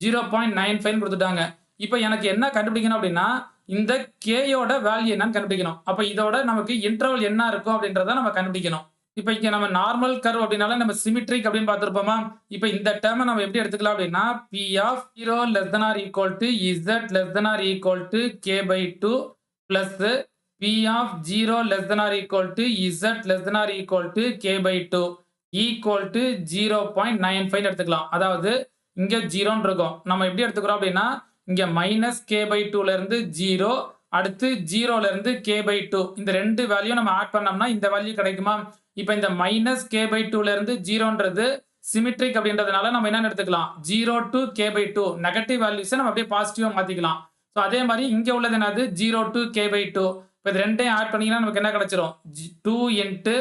0.95 கொடுத்துட்டாங்க. இப்ப எனக்கு என்ன கண்டுபிடிக்கணும் அப்படின்னா இந்த கேயோட வேல்யூ என்னன்னு கண்டுபிடிக்கணும். அப்ப இதோட நமக்கு இன்டர்வல் என்ன இருக்கும் அப்படின்றத நம்ம கண்டுபிடிக்கணும். இப்ப இங்க நம்ம நார்மல் கர்வ் அப்படினால நம்ம சிமெட்ரிக் அப்படின்னு பார்த்திருப்போமா? இப்ப இந்த டேர்மை நம்ம எப்படி எடுத்துக்கலாம் அப்படின்னா p of 0 less than or equal to z less than or equal to k by 2 plus p of 0 less than or equal to z less than or equal to k by 2 equal to 0.95 எடுத்துக்கலாம். அதாவது இங்க 0 இருக்கும். நம்ம எப்படி எடுத்துக்கிறோம் அப்படின்னா இங்க minus k by 2ல இருந்து 0 அடுத்து 0ல இருந்து k by 2 இந்த ரெண்டு வேல்யூ நம்ம ஆட் பண்ணோம்னா இந்த வேல்யூ கிடைக்குமா? இப்ப இந்த மைனஸ் k by 2ல இருந்து 0ன்றது சிமெட்ரிக் அப்படின்றதுனால நம்ம என்ன எடுத்துக்கலாம் 0 to k by 2 நெகட்டிவ் வேல்யூஸை நம்ம அப்படியே பாசிட்டிவா மாத்திக்கலாம். ஸோ அதே மாதிரி இங்க உள்ளது என்னது 0 to k by 2. இப்போ இது ரெண்டையும் ஆட் பண்ணீங்கன்னா நமக்கு என்ன கிடைச்சிரும் 2 into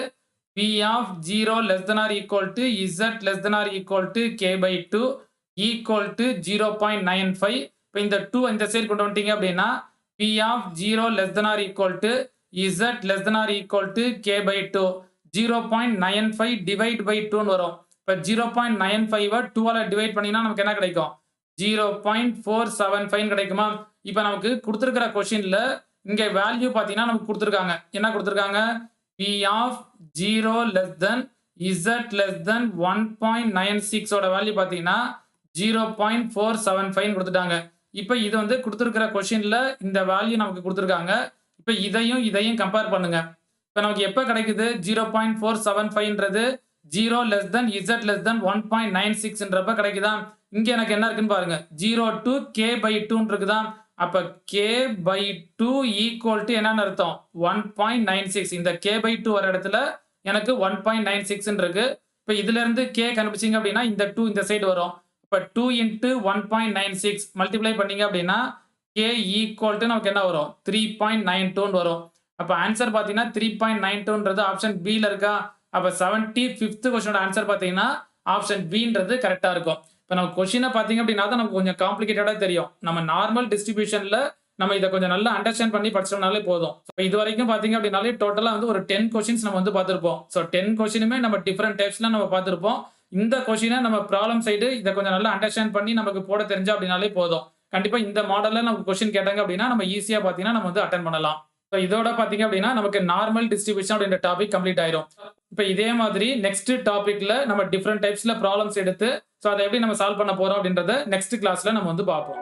p of 0 less than or equal to z less than or equal to k by 2 equal to 0.95. இப்போ இந்த 2 இந்த சைடு கொண்டு வந்துட்டீங்க அப்படின்னா p of 0 less than or equal to z less than or equal to k by 2 0.95 divide by 2 வரும். இப்போ 0.95 2 ஆல divide பண்ணீங்கன்னா நமக்கு என்ன கிடைக்கும் 0.475 கிடைக்குமா? இப்போ நமக்கு கொடுத்திருக்கிற क्वेश्चनல இங்க வேல்யூ பாத்தீங்கன்னா நமக்கு கொடுத்திருக்காங்க. என்ன கொடுத்திருக்காங்க p of 0 less than z less than 1.96 ஓட வேல்யூ பாத்தீங்கன்னா 0.475 கொடுத்துட்டாங்க. இப்போ இது வந்து கொடுத்திருக்கிற क्वेश्चनல இந்த வேல்யூ நமக்கு கொடுத்திருக்காங்க. இப்போ இதையும் கம்பேர் பண்ணுங்க. இப்போ நமக்கு எப்ப கிடைக்குது 0.475ன்றது 0 less than z less than 1.96ன்றப்ப கிடைக்குதா? இங்க எனக்கு என்ன இருக்குன்னு பாருங்க 0 to k by 2 இருக்குதா? அப்ப k by 2 equal to என்னன்னு அர்த்தம் 1.96. இந்த k by 2 வர இடத்துல எனக்கு 1.96 இருக்கு. இப்போ இதுல இருந்து k கண்டுபிடிச்சீங்க அப்படின்னா இந்த 2 இந்த சைடு வரும். இப்போ 2 into 1.96 மல்டிப்ளை பண்ணீங்க அப்படின்னா k equal to நமக்கு என்ன வரும் 3.92 வரும். அப்ப ஆன்சர் பாத்தீங்கன்னா 3.92ன்றது ஆப்ஷன் B ல இருக்கா? அப்ப 75th क्वेश्चनோட ஆன்சர் பாத்தீங்கன்னா ஆப்ஷன் B ன்றது கரெக்ட்டா இருக்கும். இப்போ நம்ம क्वेश्चனை பாத்தீங்க அப்படின்னா தான் நமக்கு கொஞ்சம் காம்ப்ளிகேட்டடா தெரியும். நம்ம நார்மல் டிஸ்ட்ரிபியூஷன்ல நம்ம இத கொஞ்சம் நல்லா அண்டர்ஸ்டாண்ட் பண்ணி படிச்சோம்னாலே போதும். இது வரைக்கும் பாத்தீங்க அப்படின்னாலே டோட்டலா வந்து ஒரு 10 क्वेश्चंस நம்ம வந்து பார்த்திருப்போம். சோ 10 क्वेश्चनமே நம்ம டிஃபரண்ட் டைப்ஸ்ல நம்ம பார்த்திருப்போம். இந்த கொஸ்டினை நம்ம ப்ராப்ளம் சைடு இதை கொஞ்சம் நல்லா அண்டர்ஸ்டாண்ட் பண்ணி நமக்கு போட தெரிஞ்சா அப்படின்னாலே போதும். கண்டிப்பா இந்த மாடல்ல நமக்கு கொஸ்டின் கேட்டாங்க அப்படின்னா நம்ம ஈஸியா பார்த்தீங்கன்னா நம்ம வந்து அட்டெண்ட் பண்ணலாம். ஸோ இதோட பார்த்தீங்க அப்படின்னா நமக்கு நார்மல் டிஸ்ட்ரிபியூஷன் அப்படின்ற டாபிக் கம்ப்ளீட் ஆயிரும். இப்போ இதே மாதிரி நெக்ஸ்ட் டாபிக்ல நம்ம டிஃப்ரெண்ட் டைப்ஸ்ல ப்ராப்ளம்ஸ் எடுத்து ஸோ அதை எப்படி நம்ம சால்வ் பண்ண போறோம் அப்படின்றத நெக்ஸ்ட் கிளாஸ்ல நம்ம வந்து பார்ப்போம்.